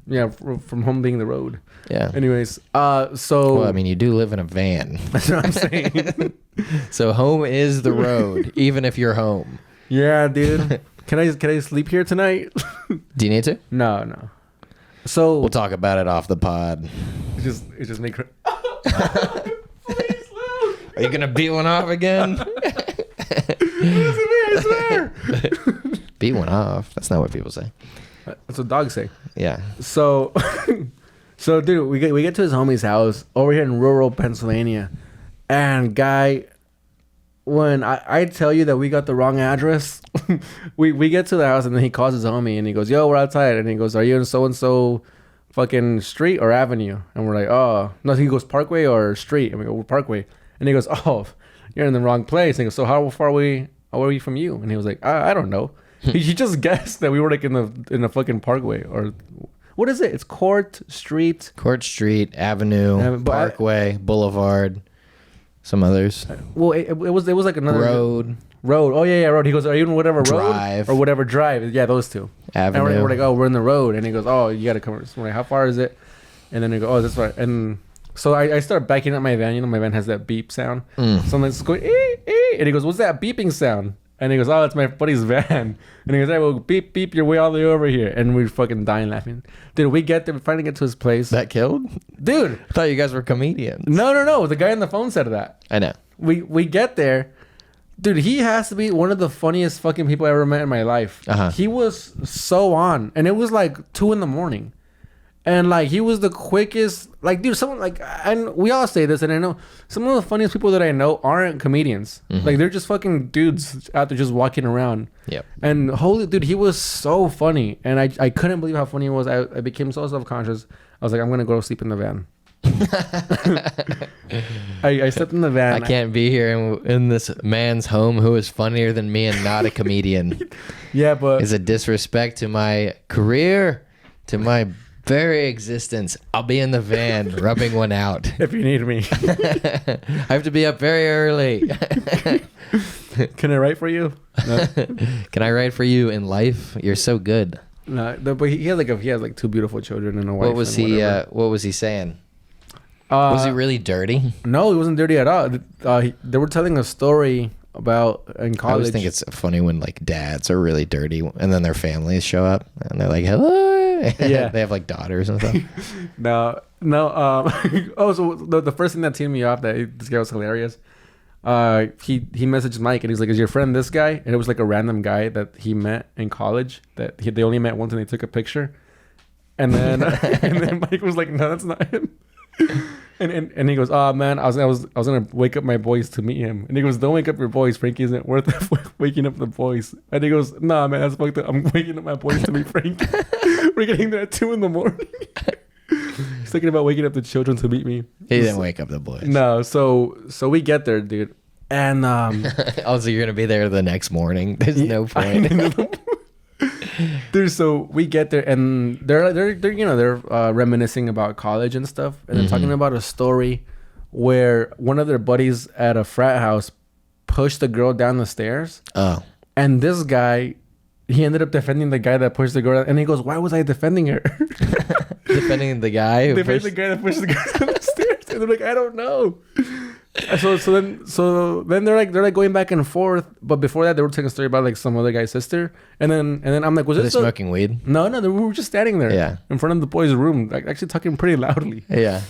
S2: Yeah, from home being the road.
S3: Yeah.
S2: Anyways, so
S3: Well, I mean, you do live in a van.
S2: that's what I'm saying.
S3: So home is the road, even if you're home.
S2: Yeah, dude. Can I sleep here tonight?
S3: Do you need to?
S2: No. So
S3: We'll talk about it off the pod.
S2: it just make her.
S3: Are you gonna beat one off again?
S2: I swear.
S3: Beat one off. That's not what people say.
S2: That's what dogs say.
S3: Yeah.
S2: So, so dude, we get to his homie's house over here in rural Pennsylvania, and guy, when I tell you that we got the wrong address, we get to the house and then he calls his homie and he goes, "Yo, we're outside," and he goes, "Are you in so and so fucking street or avenue?" And we're like, "Oh no," he goes, "Parkway or street?" And we go, "We're Parkway," and he goes, "Oh, you're in the wrong place." And he goes, "So how far are we from you?" And he was like, I don't know." He just guessed that we were like in the fucking Parkway, or what is it? It's Court Street,
S3: Avenue, Parkway, Boulevard, some others.
S2: Well, it was like another
S3: Road.
S2: Oh yeah, road. He goes, "Are you in whatever
S3: Drive.
S2: road or whatever drive?" Yeah, those two.
S3: Avenue.
S2: And we're like, "Oh, we're in the road." And he goes, "Oh, you gotta come." So we're like, "How far is it?" And then he goes, "Oh, that's right." And so I start backing up my van. You know, my van has that beep sound. So I'm like, going, and he goes, "What's that beeping sound?" And he goes, "Oh, it's my buddy's van." And he goes, "Hey, well, beep, beep your way all the way over here." And we're fucking dying laughing. Dude, we get there, we finally get to his place.
S3: That killed?
S2: Dude.
S3: I thought you guys were comedians.
S2: No. The guy on the phone said that.
S3: I know.
S2: We get there. Dude, he has to be one of the funniest fucking people I ever met in my life. He was so on. And it was like 2 a.m. And like he was the quickest, like, dude, someone like, and we all say this, and I know some of the funniest people that I know aren't comedians. Like they're just fucking dudes out there just walking around.
S3: Yep.
S2: And holy dude, he was so funny, and I couldn't believe how funny he was. I became so self-conscious. I was like, I'm gonna go sleep in the van. I slept in the van.
S3: I can't be here in this man's home who is funnier than me and not a comedian.
S2: Yeah, but
S3: is a disrespect to my career, to my very existence. I'll be in the van rubbing one out
S2: if you need me.
S3: I have to be up very early.
S2: Can I write for you? No.
S3: Can I write for you in life? You're so good.
S2: No, but he has like 2 beautiful children and a wife.
S3: What was he? What was he saying? Was he really dirty?
S2: No, he wasn't dirty at all. They were telling a story about in college.
S3: I always think it's funny when like dads are really dirty and then their families show up and they're like, "Hello." Yeah, they have like daughters and stuff.
S2: No. Oh, so the first thing that teed me off, that this guy was hilarious. He messaged Mike and he's like, "Is your friend this guy?" And it was like a random guy that he met in college that they only met once and they took a picture. And then Mike was like, "No, that's not him." And he goes, "Oh man, I was gonna wake up my boys to meet him." And he goes, "Don't wake up your boys. Frankie isn't worth waking up the boys." And he goes, "Nah, man, that's fucked up. I'm waking up my boys to meet Frankie." We're getting there at 2 a.m. He's thinking about waking up the children to meet me.
S3: He didn't wake up the boys.
S2: No, so we get there, dude, and
S3: also you're gonna be there the next morning. There's no point.
S2: Dude, so we get there and they're reminiscing about college and stuff, and they're talking about a story where one of their buddies at a frat house pushed the girl down the stairs.
S3: Oh.
S2: And this guy, he ended up defending the guy that pushed the girl down, and he goes, "Why was I defending her?"
S3: Defending the guy who
S2: defending the guy that pushed the girl down the stairs. And they're like, "I don't know." So then they're like going back and forth, but before that they were telling a story about like some other guy's sister, and then I'm like, "Was
S3: Were
S2: this
S3: they smoking weed?"
S2: No, we were just standing there, in front of the boys' room, like actually talking pretty loudly.
S3: Yeah.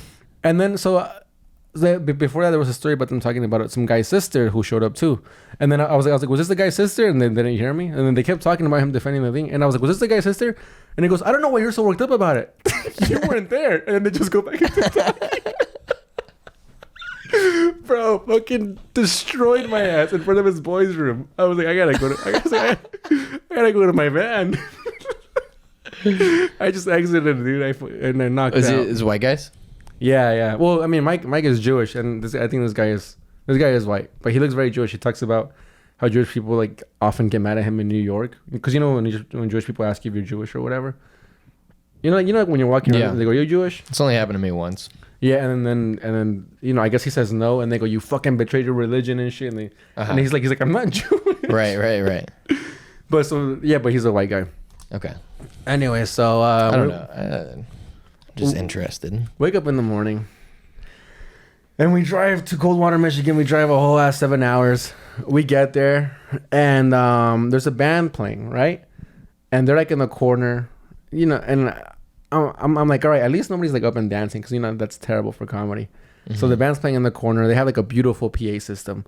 S2: And then before that there was a story about them talking about some guy's sister who showed up too, and then I was like, "Was this the guy's sister?" And then they didn't hear me, and then they kept talking about him defending the thing, and I was like, "Was this the guy's sister?" And he goes, "I don't know why you're so worked up about it. You weren't there." And then they just go back into talking. Bro, fucking destroyed my ass in front of his boys' room. I was like, I gotta go to my van. I just exited, dude. And I knocked out.
S3: Is it white guys?
S2: Yeah. Well, I mean, Mike is Jewish, and I think this guy is white, but he looks very Jewish. He talks about how Jewish people like often get mad at him in New York because when Jewish people ask you if you're Jewish or whatever, you know like when you're walking around, they go, "You're Jewish?"
S3: It's only happened to me once. Yeah,
S2: and then I guess he says no, and they go, "You fucking betrayed your religion and shit." And and he's like, "I'm not Jewish."
S3: Right.
S2: But but he's a white guy.
S3: Okay.
S2: Anyway, so
S3: I don't know. Just interested.
S2: Wake up in the morning, and we drive to Coldwater, Michigan. We drive a whole ass 7 hours. We get there, and there's a band playing, right? And they're like in the corner, and I'm like, all right, at least nobody's like up and dancing, because that's terrible for comedy. So the band's playing in the corner. They have like a beautiful PA system,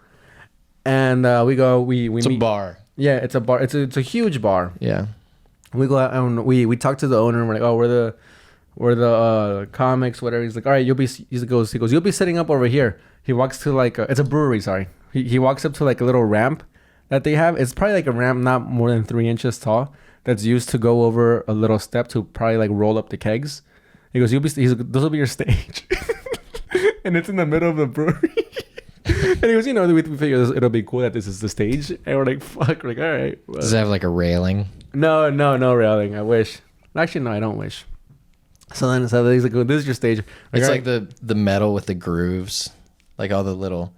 S2: and we
S3: It's
S2: meet.
S3: a bar.
S2: Yeah, it's a bar. It's a huge bar.
S3: Yeah.
S2: We go out and we talk to the owner. And we're like, oh, we're the comics, whatever. He's like, all right, he goes, you'll be setting up over here. He walks to like it's a brewery. Sorry, he walks up to like a little ramp that they have. It's probably like a ramp not more than 3 inches tall that's used to go over a little step to probably like roll up the kegs. He goes, this will be your stage, and it's in the middle of the brewery. And he goes, we figure it'll be cool that this is the stage. And we're like, fuck. We're like, all right. Well.
S3: Does it have like a railing?
S2: No railing. I wish. Actually, no, I don't wish. So he's like, this is your stage.
S3: It's
S2: right.
S3: like the metal with the grooves, like all the little.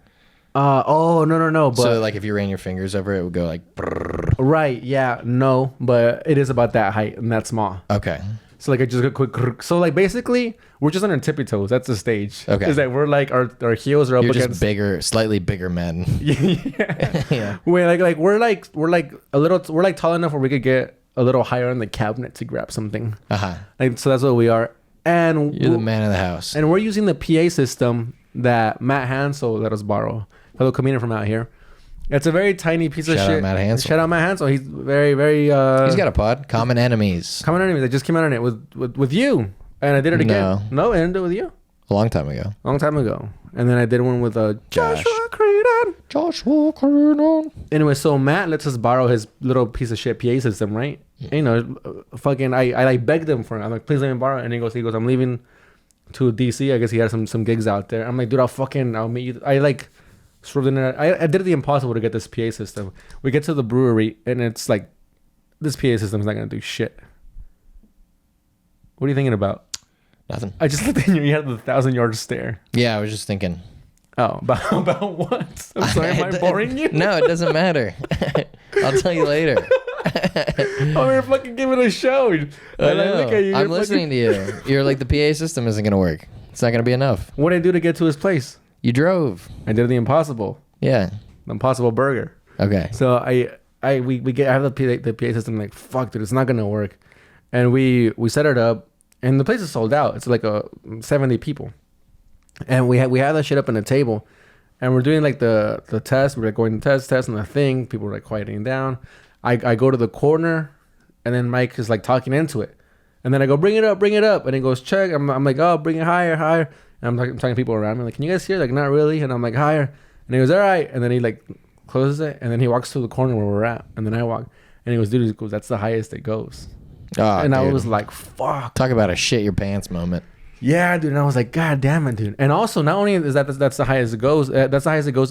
S2: No. But
S3: So like if you ran your fingers over it, it would go like. Brrr.
S2: right, yeah, no, but it is about that height and that small.
S3: Okay.
S2: So like I just go quick. So like basically we're just on our tippy toes. That's the stage.
S3: Okay.
S2: Is that we're like our heels are up
S3: You're
S2: against
S3: just bigger, slightly bigger men.
S2: yeah.
S3: Yeah.
S2: We're like a little. We're like tall enough where we could get a little higher on the cabinet to grab something. Like so that's what we are. And
S3: You're the man of the house.
S2: And we're using the PA system that Matt Hansel let us borrow. Fellow comedian from out here. It's a very tiny piece of shit.
S3: Shout out Matt Hansel.
S2: Shout out Matt Hansel. He's very, very
S3: He's got a pod. Common Enemies.
S2: common enemies. I just came out on it with you. And I did it again. No, I didn't do it with you.
S3: A long time ago.
S2: Long time ago. And then I did one with
S3: Josh.
S2: Joshua Creedon.
S3: Joshua Creedon.
S2: Anyway, so Matt lets us borrow his little piece of shit PA system, right? And, fucking, I like begged him for it. I'm like, please let me borrow it. And he goes, I'm leaving to DC. I guess he had some gigs out there. I'm like, dude, I'll meet you. I like swerved in there. I did the impossible to get this PA system. We get to the brewery and it's like, this PA system is not gonna do shit. What are you thinking about?
S3: Nothing.
S2: I just looked in you had the 1,000-yard stare.
S3: Yeah, I was just thinking.
S2: Oh, about what? I'm sorry, am I boring you?
S3: No, it doesn't matter. I'll tell you later.
S2: Oh, you're fucking giving a show.
S3: I know.
S2: Look at you.
S3: I'm listening to you. You're like, the PA system isn't going to work. It's not going to be enough.
S2: What did I do to get to his place?
S3: You drove.
S2: I did the impossible.
S3: Yeah.
S2: The impossible burger.
S3: Okay.
S2: So I have the PA system. Like, fuck, dude, it's not gonna work. And we set it up, and the place is sold out. It's like 70 people, and we have that shit up on the table, and we're doing like the test. We're like going to test, and the thing. People are like quieting down. I go to the corner, and then Mike is like talking into it, and then I go bring it up, and he goes check. I'm like, oh, bring it higher. And I'm talking to people around me like, can you guys hear? Like, not really. And I'm like, higher. And he goes, all right. And then he like closes it, and then he walks to the corner where we're at, and then I walk, and he goes, dude, that's the highest it goes.
S3: Oh,
S2: and
S3: dude.
S2: I was like, fuck.
S3: Talk about a shit your pants moment.
S2: Yeah, dude. And I was like, god damn it, dude. And also, not only is that's the highest it goes,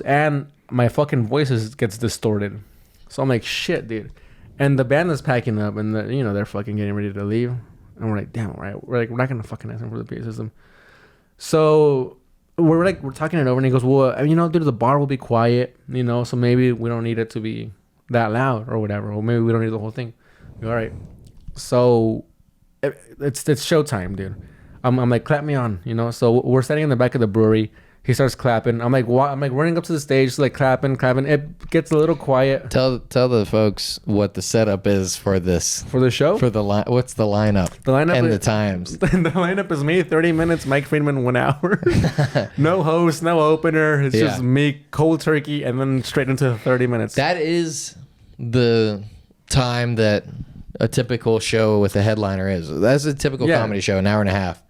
S2: and my fucking voice gets distorted. So I'm like, shit, dude. And the band is packing up, and they're fucking getting ready to leave, and we're like, damn, right? We're not gonna fucking ask them for the PA system. So we're talking it over, and he goes, well, dude, the bar will be quiet, so maybe we don't need it to be that loud or whatever, or maybe we don't need the whole thing. All right. So it's showtime, dude. I'm like, clap me on, So we're standing in the back of the brewery. He starts clapping. I'm like running up to the stage, like clapping. It gets a little quiet.
S3: Tell the folks what the setup is for this.
S2: For the show?
S3: For the what's the lineup?
S2: The lineup
S3: and
S2: is,
S3: the times.
S2: The lineup is me, 30 minutes. Mike Friedman, 1 hour. No host, no opener. It's just me, cold turkey, and then straight into 30 minutes.
S3: That is the time that a typical show with a headliner is. That's a typical comedy show, an hour and a half.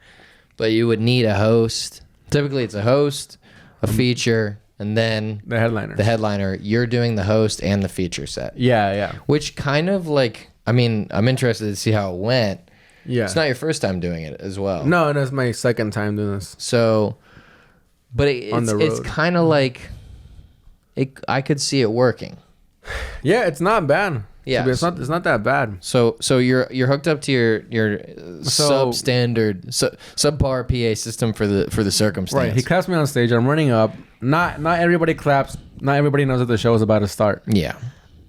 S3: But you would need a host. Typically, it's a host, a feature, and then
S2: the headliner.
S3: The headliner. You're doing the host and the feature set.
S2: Yeah.
S3: Which kind of like, I'm interested to see how it went.
S2: Yeah.
S3: It's not your first time doing it as well.
S2: No, it's my second time doing this.
S3: So, but it's kind of like, I could see it working.
S2: Yeah, it's not bad.
S3: Yeah,
S2: it's not that bad.
S3: So you're hooked up to your substandard subpar PA system for the circumstance.
S2: Right. He claps me on stage. I'm running up. Not everybody claps. Not everybody knows that the show is about to start.
S3: Yeah.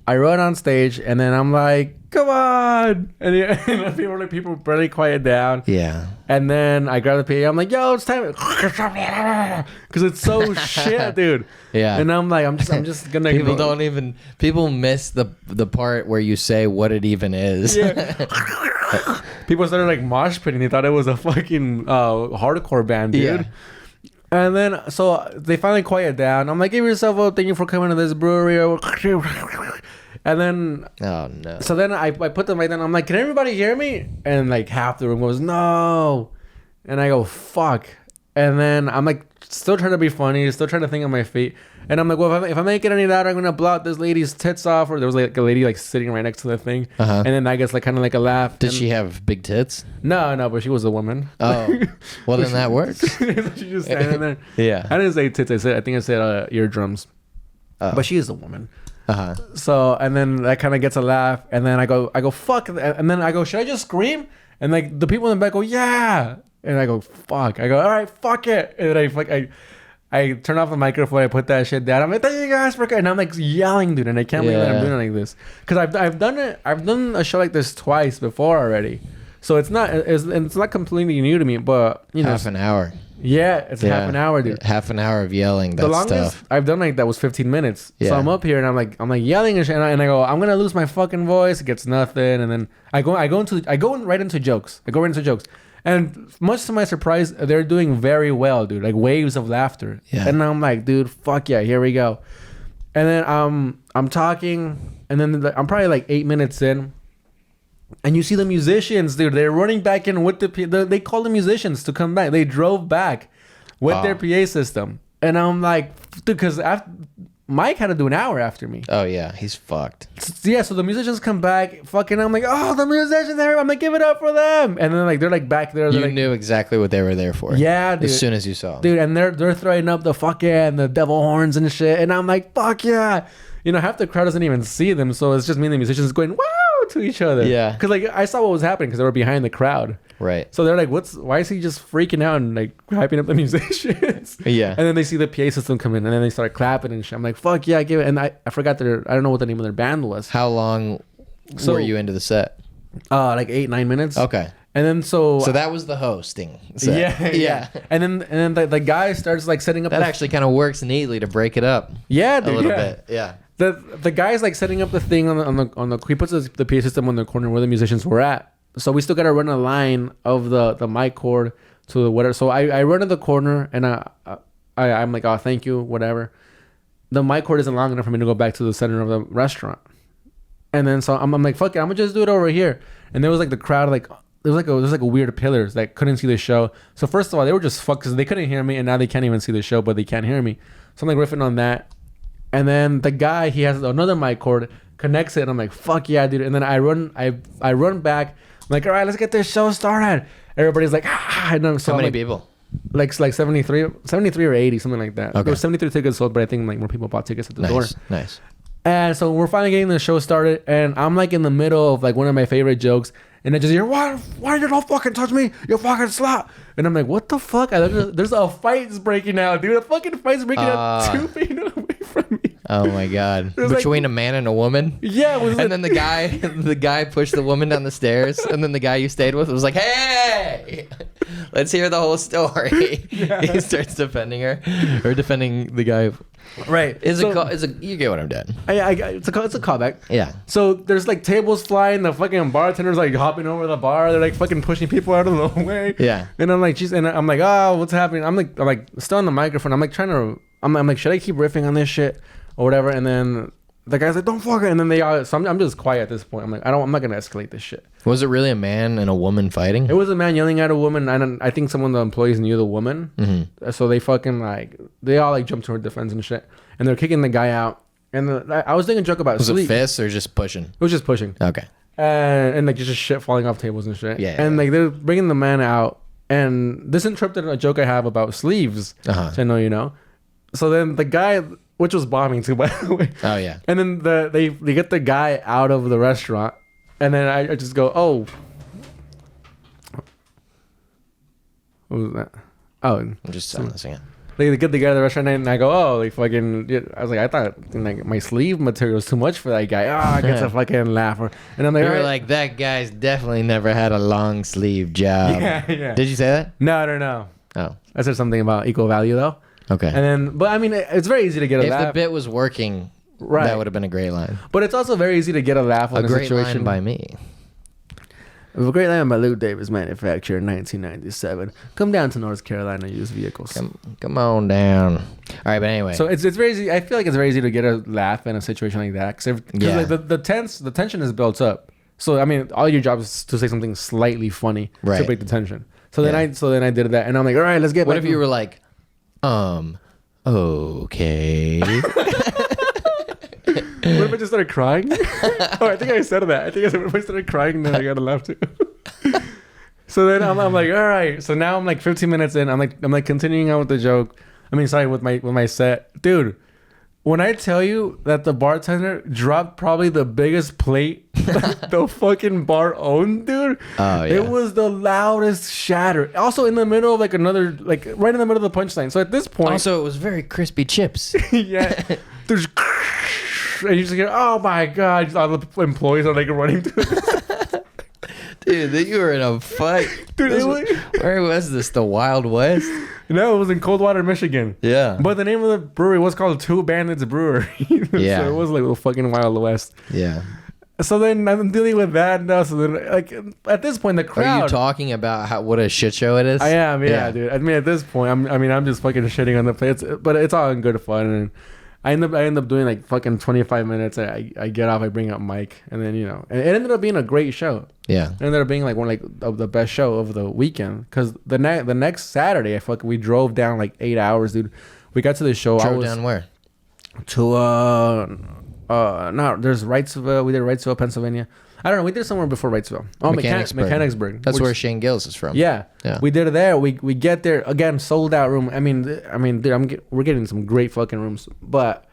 S2: I run on stage, and then I'm like, come on. And people barely quiet down.
S3: Yeah.
S2: And then I grab the PA. I'm like, yo, it's time. Because it's so shit, dude.
S3: Yeah.
S2: And I'm like, I'm just going to.
S3: People miss the part where you say what it even is.
S2: Yeah. People started like mosh pitting. They thought it was a fucking hardcore band, dude.
S3: Yeah.
S2: And then, so they finally quiet down. I'm like, give yourself up. Thank you for coming to this brewery. And then,
S3: Oh no.
S2: so then I put them right down. I'm like, can everybody hear me? And like half the room goes, no. And I go, fuck. And then I'm like, still trying to be funny, still trying to think on my feet. And I'm like, well, if I make it any louder, I'm gonna blow this lady's tits off. Or there was like a lady like sitting right next to the thing. And then I guess like kind of like a laugh.
S3: Did she have big tits?
S2: No, but she was a woman.
S3: Oh, well then that works.
S2: She just standing there.
S3: Yeah.
S2: I didn't say tits. I think I said eardrums. But she is a woman. So and then that kind of gets a laugh, and then I go fuck, and then I go, should I just scream? And like the people in the back go, yeah, and I go, fuck. I go, all right, fuck it, and then I turn off the microphone. I put that shit down. I'm like, thank you guys for, and I'm like yelling, dude, and I can't believe that I'm doing it like this because I've done it. I've done a show like this twice before already, so it's not completely new to me. But you know,
S3: half an hour.
S2: Yeah, it's half an hour, dude.
S3: Half an hour of yelling. That's
S2: the longest
S3: tough.
S2: I've done like that was 15 minutes. Yeah. So I'm up here and I'm like yelling and shit, and I go, I'm gonna lose my fucking voice. It gets nothing, and then I go right into jokes. And much to my surprise, they're doing very well, dude. Like waves of laughter. Yeah. And I'm like, dude, fuck yeah, here we go. And then I'm talking, and then I'm probably like 8 minutes in. And you see the musicians, dude. They're running back in with they call the musicians to come back. They drove back with their PA system. And I'm like, dude, because Mike had to do an hour after me.
S3: Oh, yeah. He's fucked.
S2: Yeah, so the musicians come back. Fucking, I'm like, oh, the musicians there. I'm like, give it up for them. And then, like, they're, like, back there.
S3: You knew exactly what they were there for.
S2: Yeah, dude.
S3: As soon as you saw them.
S2: Dude, and they're throwing up the fuck yeah and the devil horns and shit. And I'm like, fuck yeah. You know, half the crowd doesn't even see them. So it's just me and the musicians going, wow, to each other.
S3: Yeah.
S2: Because, like, I saw what was happening because they were behind the crowd.
S3: Right.
S2: So they're like, why is he just freaking out and, like, hyping up the musicians?
S3: Yeah.
S2: And then they see the PA system come in and then they start clapping and shit. I'm like, fuck yeah, give it. And I forgot I don't know what the name of their band was.
S3: How long were you into the set?
S2: Like 8-9 minutes.
S3: Okay.
S2: And then so
S3: that was the hosting set.
S2: Yeah. And then the guy starts like setting up.
S3: That actually kind of works neatly to break it up.
S2: Yeah, dude,
S3: a little bit. Yeah.
S2: The guy's like setting up the thing on the he puts the PA system on the corner where the musicians were at. So we still gotta run a line of the mic cord to whatever. So I run to the corner and I'm like, oh, thank you, whatever. The mic cord isn't long enough for me to go back to the center of the restaurant. And then so I'm like, fuck it, I'm gonna just do it over here. And there was like the crowd like. There was like a weird pillars that couldn't see the show. So first of all, they were just fucked because they couldn't hear me, and now they can't even see the show, but they can't hear me. So I'm like riffing on that, and then the guy, he has another mic cord, connects it, and I'm like, fuck yeah, dude. And then I run back, I'm like, all right, let's get this show started. Everybody's like, ah. And so
S3: how many
S2: like,
S3: people?
S2: Like 73 or 80, something like that.
S3: Okay.
S2: There were 73 tickets sold, but I think like more people bought tickets at the door.
S3: Nice.
S2: And so we're finally getting the show started, and I'm like in the middle of like one of my favorite jokes. And I just hear, why you don't fucking touch me, you fucking slut. And I'm like, what the fuck? There's a fight's breaking out, dude. A fucking fight's breaking out 2 feet away from me.
S3: Oh my god. Between like, a man and a woman?
S2: Yeah.
S3: And then the guy pushed the woman down the stairs, and then the guy you stayed with was like, hey, let's hear the whole story. Yeah. He starts defending her, or defending the guy.
S2: Right.
S3: You get what I'm doing.
S2: It's a callback.
S3: Yeah.
S2: So there's like tables flying. The fucking bartender's like hopping over the bar. They're like fucking pushing people out of the way.
S3: Yeah.
S2: And I'm like, geez, and I'm like, oh, what's happening? I'm like still on the microphone. I'm like trying to. I'm like, should I keep riffing on this shit or whatever? And then the guy's like, don't fuck it. And then they all. So I'm just quiet at this point. I'm like, I'm not gonna escalate this shit.
S3: Was it really a man and a woman fighting?
S2: It was a man yelling at a woman. I think some of the employees knew the woman. Mm-hmm. So they fucking like they all like jumped to her defense and shit. And they're kicking the guy out. And I was thinking a joke about sleep.
S3: Was it fists or just pushing?
S2: It was just pushing.
S3: Okay.
S2: And like just shit falling off tables and shit.
S3: Yeah.
S2: And like they're bringing the man out. And this interrupted a joke I have about sleeves. Which I know you know. So then the guy, which was bombing too, by the way.
S3: Oh yeah.
S2: And then they get the guy out of the restaurant. And then I just go, oh. What was that? Oh.
S3: I'm just silencing it.
S2: They get together at the restaurant and I go, oh, like fucking. I was like, I thought like my sleeve material was too much for that guy. Oh, I get to fucking laugh. And I'm like,
S3: you were like, that guy's definitely never had a long sleeve job.
S2: Yeah.
S3: Did you say that?
S2: No.
S3: Oh,
S2: I said something about equal value though.
S3: Okay.
S2: And then, but I mean, it's very easy to get a laugh.
S3: If the bit was working, right, that would have been a great line.
S2: But it's also very easy to get a laugh on a
S3: great
S2: situation
S3: line by me.
S2: If a great line by Luke Davis manufactured in 1997. Come down to North Carolina, used vehicles.
S3: Come on down. All right, but anyway.
S2: So it's very easy. I feel like it's very easy to get a laugh in a situation like that because like the tension is built up. So I mean, all your job is to say something slightly funny to break the tension. So then I did that, and I'm like, all right, let's get.
S3: What if you were like, okay.
S2: What if I just started crying? Oh, I think I said that. I think I said, what if I started crying and then I got to laugh too? So then I'm like, all right. So now I'm like 15 minutes in. I'm like continuing on with the joke. I mean, sorry, with my set. Dude, when I tell you that the bartender dropped probably the biggest plate the fucking bar owned, dude. Oh, yeah. It was the loudest shatter. Also in the middle of like another, like right in the middle of the punchline. So at this point.
S3: Also, it was very crispy chips.
S2: Yeah. There's... And you just hear, oh my god! All the employees are like running to
S3: Dude, you were in a fight. Dude, where was this? The Wild West?
S2: No, it was in Coldwater, Michigan.
S3: Yeah.
S2: But the name of the brewery was called Two Bandits Brewery. Yeah. So it was like the fucking Wild West.
S3: Yeah.
S2: So then I'm dealing with that now. So then, like, at this point, the crowd.
S3: Are you talking about what a shit show it is?
S2: I am, yeah, dude. I mean, at this point, I'm just fucking shitting on the place, but it's all in good fun. And I end up doing like fucking 25 minutes. I get off, I bring up Mike, and then it ended up being a great show. Yeah, it ended up being like one of the best show of the weekend because the next Saturday we drove down like 8 hours, dude. We got to the show.
S3: Down where?
S2: To no, there's Wrightsville. We did Wrightsville, Pennsilvania. I don't know. We did somewhere before Wrightsville. Oh, Mechanicsburg.
S3: That's where Shane Gills is from.
S2: Yeah. We did it there. We get there again, sold out room. I mean, dude, we're getting some great fucking rooms. But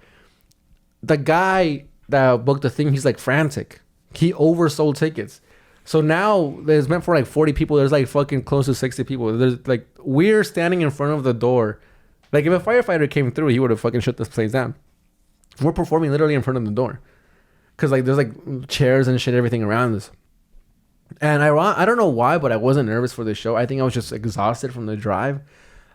S2: the guy that booked the thing, he's like frantic. He oversold tickets. So now it's meant for like 40 people. There's like fucking close to 60 people. There's like we're standing in front of the door. Like if a firefighter came through, he would have fucking shut this place down. We're performing literally in front of the door. Because like there's like chairs and shit, everything around us. And I don't know why, but I wasn't nervous for the show. I think I was just exhausted from the drive.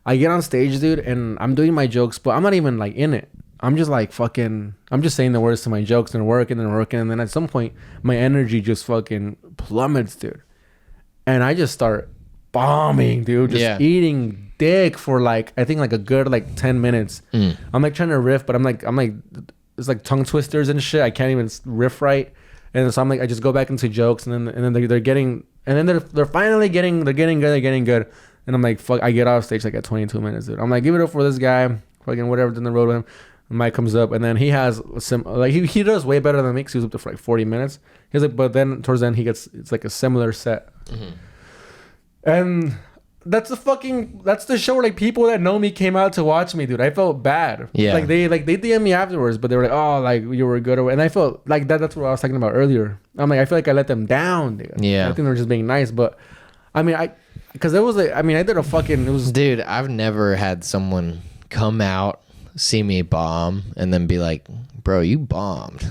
S2: I get on stage, dude, and I'm doing my jokes, but I'm not even like in it. I'm just like fucking, I'm just saying the words to my jokes and working. And then at some point, my energy just fucking plummets, dude. And I just start bombing, dude. Just eating dick for like, I think like a good like 10 minutes. I'm like trying to riff, but I'm like, it's like tongue twisters and shit. I can't even riff right. And so I'm like, I just go back into jokes, and then they're getting, and then they're finally getting good. And I'm like, fuck, I get off stage like at 22 minutes, dude. I'm like, give it up for this guy, fucking whatever, down the road with him. Mike comes up, and then he has he does way better than me, 'cause he was up there for like 40 minutes. He's like, but then towards the end it's like a similar set. And that's the show where like people that know me came out to watch me, dude. I felt bad. Yeah. Like they DM me afterwards, but they were like, oh, like you were good. And I felt like that's what I was talking about earlier. I'm like, I feel like I let them down, dude. Yeah. I think they were just being nice. But I mean, because it was like, I mean, I did a fucking, it was.
S3: Dude, I've never had someone come out, see me bomb, and then be like, bro, you bombed.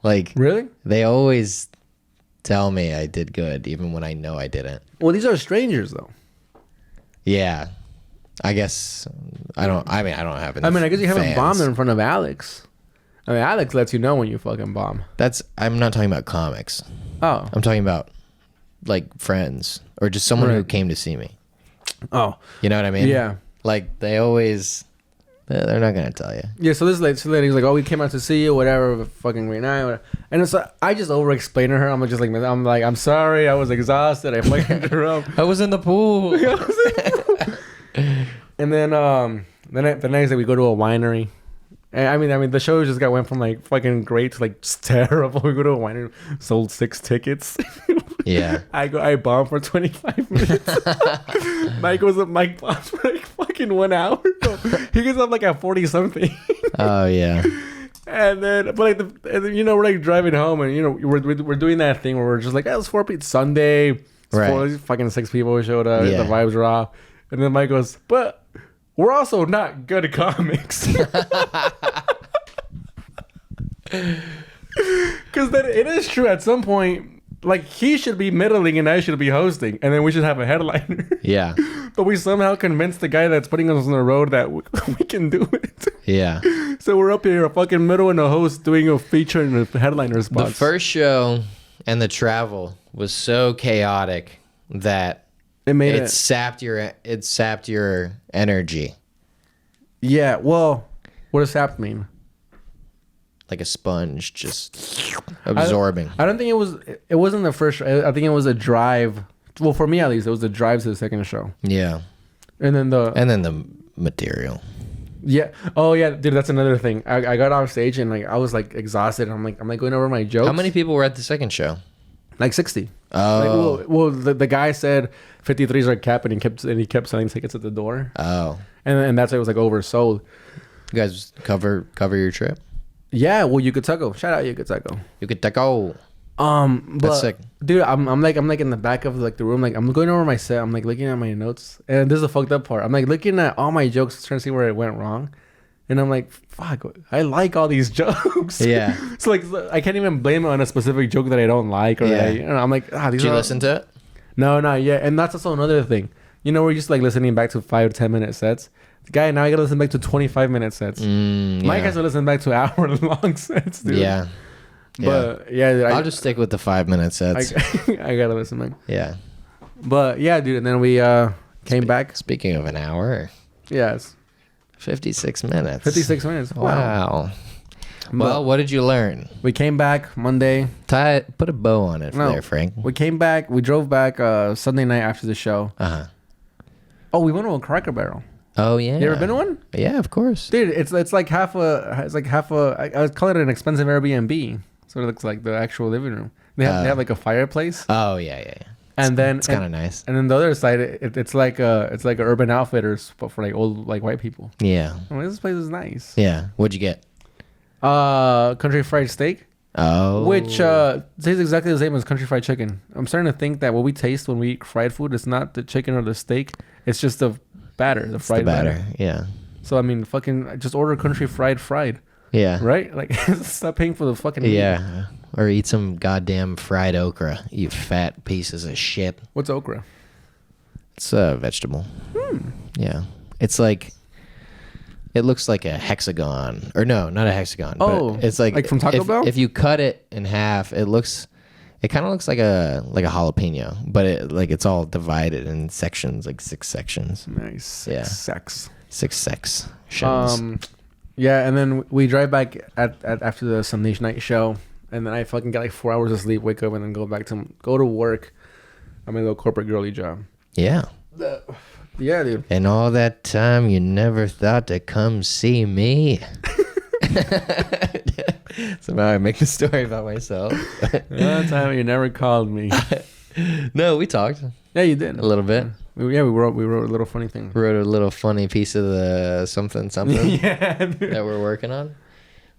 S3: Like,
S2: really?
S3: They always tell me I did good, even when I know I didn't.
S2: Well, these are strangers, though.
S3: Yeah, I guess I don't have any.
S2: I guess you haven't bombed in front of Alex. I mean, Alex lets you know when you fucking bomb.
S3: I'm not talking about comics.
S2: Oh,
S3: I'm talking about like friends or just someone who came to see me.
S2: Oh,
S3: you know what I mean?
S2: Yeah.
S3: Like they always. They're not gonna tell you.
S2: Yeah, so this lady's like, "Oh, we came out to see you, whatever, fucking great night." Whatever. And it's like, I just over-explain to her. I'm like, I'm sorry, I was exhausted. I fucking drunk.
S3: I was in the pool.
S2: And then the next day we go to a winery. And I mean, the show just went from like fucking great to like just terrible. We go to a winery, sold 6 tickets.
S3: Yeah.
S2: I bombed for 25 minutes. Mike bombs for like fucking 1 hour. He gets up like at 40 something.
S3: Oh yeah.
S2: And then, but like we're like driving home, and we're doing that thing where we're just like, it's 4 people Sunday. Right. Fucking 6 people showed up. Yeah. The vibes were off. And then Mike goes, but we're also not good comics. Because then it is true at some point. Like, he should be middling and I should be hosting, and then we should have a headliner. Yeah. But we somehow convinced the guy that's putting us on the road that we can do it. Yeah. So we're up here, a fucking middle and a host doing a feature and a headliner spot.
S3: The first show and the travel was so chaotic that
S2: It made
S3: it sapped your energy
S2: Yeah. Well, what does sap mean?
S3: like a sponge, just absorbing.
S2: I don't think it was. It wasn't the first. I think it was a drive. Well, for me at least, it was the drive to the second show,
S3: Yeah,
S2: and then
S3: the material.
S2: yeah. Oh yeah, dude. That's another thing. I got off stage and like I was like exhausted. I'm like going over my jokes.
S3: How many people were at the second show?
S2: Like 60.
S3: Oh,
S2: Like, well, the guy said 53 is our cap, and he kept selling tickets at the door,
S3: oh.
S2: and that's why it was like oversold.
S3: You guys cover your trip.
S2: Yeah. Well, Yucateco. Shout out Yucateco.
S3: You could go.
S2: But
S3: That's sick.
S2: dude, I'm like in the back of like the room, like I'm going over my set. I'm like looking at my notes, and this is the fucked up part. I'm like looking at all my jokes, trying to see where it went wrong, and I'm like, fuck, I like all these jokes.
S3: Yeah.
S2: So like I can't even blame it on a specific joke that I don't like, or
S3: Yeah.
S2: I'm like, these
S3: Did you
S2: are
S3: listen to it?
S2: No, not yet. And that's also another thing. You know, we're just like listening back to 5-10 minute sets. The guy, now I gotta listen back to 25-minute sets. Mike has to listen back to hour-long sets, dude.
S3: Yeah.
S2: But yeah, dude,
S3: I'll just stick with the 5-minute sets.
S2: I gotta listen back.
S3: Yeah.
S2: But yeah, dude, and then we came back.
S3: Speaking of an hour,
S2: Yes,
S3: 56 minutes.
S2: 56 minutes.
S3: Wow. Well, what did you learn?
S2: We came back Monday.
S3: Put a bow on it
S2: No.
S3: there, Frank.
S2: We came back. We drove back Sunday night after the show.
S3: Uh-huh.
S2: Oh, we went to a Cracker Barrel.
S3: Oh, yeah.
S2: You ever been to one?
S3: Yeah, of course.
S2: Dude, it's like half a. I would call it an expensive Airbnb. So it looks like the actual living room. They have like a fireplace.
S3: Oh, yeah.
S2: And then
S3: it's kind of nice.
S2: And then the other side, it's like a Urban Outfitters, but for like old like white people.
S3: Yeah.
S2: I'm like, this place is nice.
S3: Yeah. What'd you get?
S2: Country fried steak,
S3: Oh.
S2: which tastes exactly the same as country fried chicken. I'm starting to think that what we taste when we eat fried food is not the chicken or the steak. It's just the batter, the fried batter.
S3: Yeah.
S2: So I mean, fucking just order country fried,
S3: Yeah.
S2: right? Like stop paying for the fucking meat.
S3: Yeah. Or eat some goddamn fried okra, you fat pieces of shit.
S2: What's okra?
S3: It's a vegetable. Yeah. It's like, it looks like a hexagon. Or no, not a hexagon.
S2: Oh,
S3: but it's like
S2: from Taco Bell?
S3: If you cut it in half, it kind of looks like a jalapeno, but it's all divided in sections, like 6 sections.
S2: Nice.
S3: Yeah.
S2: 6
S3: sections.
S2: Yeah, and then we drive back at after the Sunday night show, and then I fucking get like 4 hours of sleep, wake up, and then go to work. I'm gonna go corporate girly job.
S3: Yeah.
S2: Yeah, dude.
S3: And all that time you never thought to come see me. Somehow I make the story about myself.
S2: That time you never called me.
S3: No, we talked
S2: Yeah, you did
S3: a little bit.
S2: Yeah, we wrote a little funny thing.
S3: Wrote a little funny piece of the something
S2: Yeah, dude.
S3: that we're working on.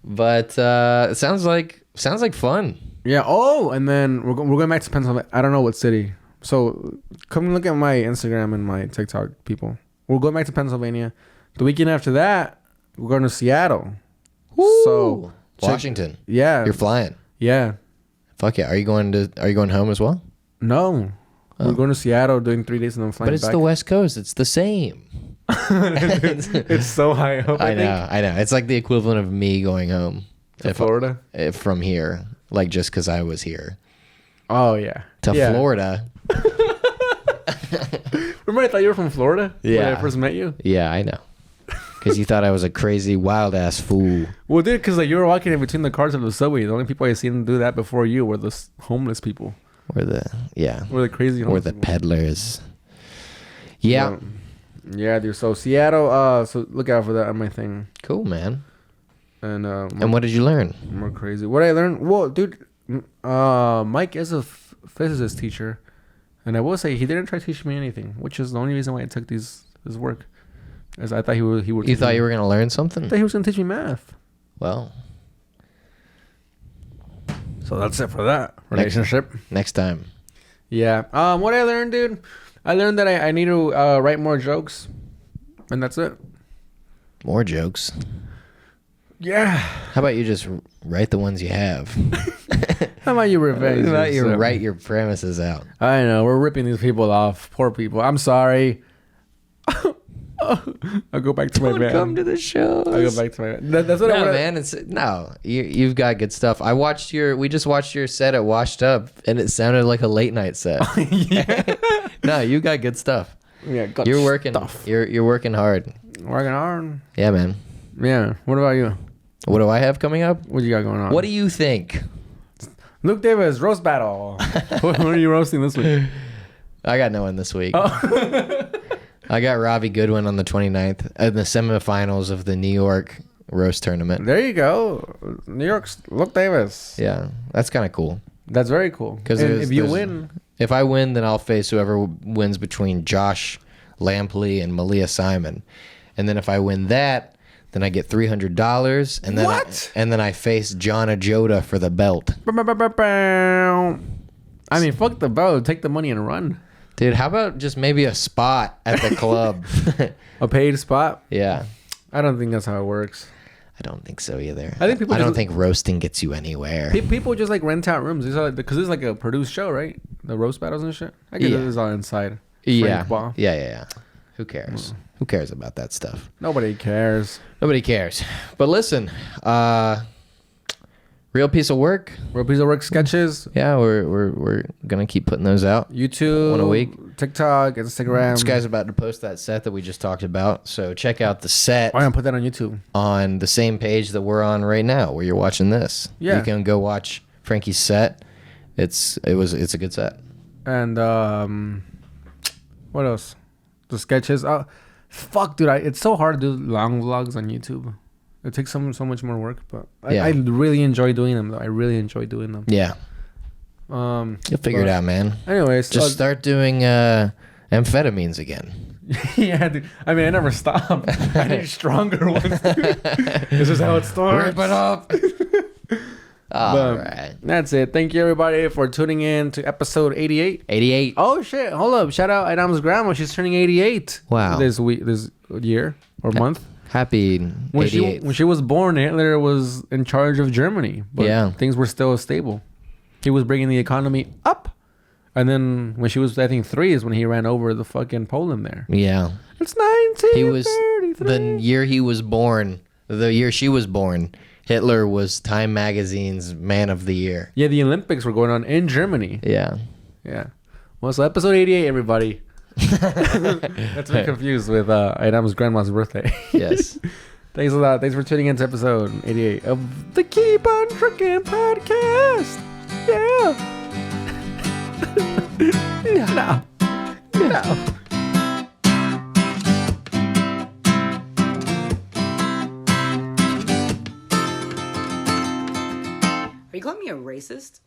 S3: But it sounds like fun.
S2: Yeah. Oh, and then we're going back to Pennsylvania. I don't know what city. So come look at my Instagram and my TikTok, people. We're going back to Pennsylvania. The weekend after that, we're going to Seattle.
S3: Woo!
S2: So
S3: Washington.
S2: Yeah.
S3: You're flying.
S2: Yeah.
S3: Fuck yeah. Are you going home as well?
S2: No. We're going to Seattle, doing 3 days, and then flying
S3: But it's
S2: back.
S3: the West Coast. It's the same.
S2: It's so high up.
S3: I know. It's like the equivalent of me going home
S2: To Florida?
S3: from here, like just because I was here.
S2: Oh, yeah.
S3: To
S2: Yeah.
S3: Florida.
S2: Remember I thought you were from Florida? When
S3: Yeah.
S2: I first met you?
S3: Yeah, I know. Because you thought I was a crazy wild ass fool.
S2: Well, dude, because like, you were walking in between the cars of the subway. The only people I seen do that before you were the homeless people.
S3: Or the
S2: Or the crazy
S3: or
S2: homeless
S3: the
S2: people.
S3: peddlers. Yeah.
S2: Yeah, dude. So Seattle, so look out for that on my thing.
S3: Cool, man.
S2: And
S3: And what did you learn?
S2: more crazy. What I learned, well, dude, Mike is a physicist teacher, and I will say he didn't try to teach me anything, which is the only reason why I took his work. As I thought he would.
S3: You thought you were gonna learn something?
S2: I thought he was gonna teach me math.
S3: Well,
S2: So that's it for that relationship.
S3: next time.
S2: Yeah. What I learned, dude, I learned that I need to write more jokes, and that's it.
S3: More jokes.
S2: Yeah.
S3: How about you just write the ones you have?
S2: How about you revenge?
S3: How about you
S2: yourself?
S3: write your premises out?
S2: I know we're ripping these people off. Poor people. I'm sorry. I'll go back to my van.
S3: Come to the show.
S2: I'll go back to my van. That's what I
S3: No,
S2: want.
S3: man. It's no. You've got good stuff. We just watched your set at Washed Up, and it sounded like a late night set.
S2: Yeah.
S3: No, you got good stuff.
S2: Yeah, got
S3: You're working.
S2: stuff.
S3: You're working hard.
S2: Working hard.
S3: Yeah, man.
S2: Yeah. What about you?
S3: What do I have coming up?
S2: What you got going on?
S3: What do you think?
S2: Luke Davis roast battle. What are you roasting this week?
S3: I got no one this week.
S2: Oh.
S3: I got Robbie Goodwin on the 29th in the semifinals of the New York roast tournament.
S2: There you go. New York's Luke Davis.
S3: Yeah, that's kind of cool.
S2: That's very cool. Because if you win,
S3: if I win, then I'll face whoever wins between Josh Lampley and Malia Simon, and then if I win that, then I get $300, and then then I face John Ajota for the belt.
S2: I mean, fuck the belt. Take the money and run.
S3: Dude, how about just maybe a spot at the club?
S2: A paid spot?
S3: Yeah.
S2: I don't think that's how it works.
S3: I don't think so either.
S2: I don't
S3: think roasting gets you anywhere.
S2: People just like rent out rooms because it's like a produced show, right? The roast battles and shit. I guess it is all inside.
S3: Yeah.
S2: Ball.
S3: Yeah. Who cares? Who cares about that stuff?
S2: Nobody cares.
S3: Nobody cares. But listen, real piece of work.
S2: Real piece of work sketches.
S3: Yeah, we're gonna keep putting those out.
S2: YouTube,
S3: one a week.
S2: TikTok, Instagram.
S3: This guy's about to post that set that we just talked about. So check out the set.
S2: I'm gonna put that on YouTube
S3: on the same page that we're on right now, where you're watching this.
S2: Yeah,
S3: you can go watch Frankie's set. It's a good set.
S2: And what else? The sketches. Fuck, dude! It's so hard to do long vlogs on YouTube. It takes so much more work, but I really enjoy doing them. Though I really enjoy doing them.
S3: Yeah. You'll figure it out, man.
S2: Anyways,
S3: just start doing amphetamines again.
S2: Yeah, dude. I mean, I never stop. I need stronger ones. Dude. This is how it starts.
S3: Rip it up. All right.
S2: That's it. Thank you, everybody, for tuning in to episode 88.
S3: 88.
S2: Oh, shit. Hold up. Shout out Adam's grandma. She's turning 88.
S3: Wow.
S2: This year or month.
S3: Happy 88.
S2: When she was born, Hitler was in charge of Germany. But things were still stable. He was bringing the economy up. And then when she was, I think, 3 is when he ran over the fucking Poland there.
S3: Yeah.
S2: It's 1933.
S3: He was, the year he was born, the year she was born, Hitler was Time Magazine's Man of the Year.
S2: Yeah, the Olympics were going on in Germany.
S3: Yeah.
S2: Yeah. Well, so episode 88, everybody. That's been confused with Adam's grandma's birthday.
S3: Yes.
S2: Thanks a lot. Thanks for tuning in to episode 88 of the Keep on Trucking podcast. Yeah. No.
S1: Are you calling me a racist?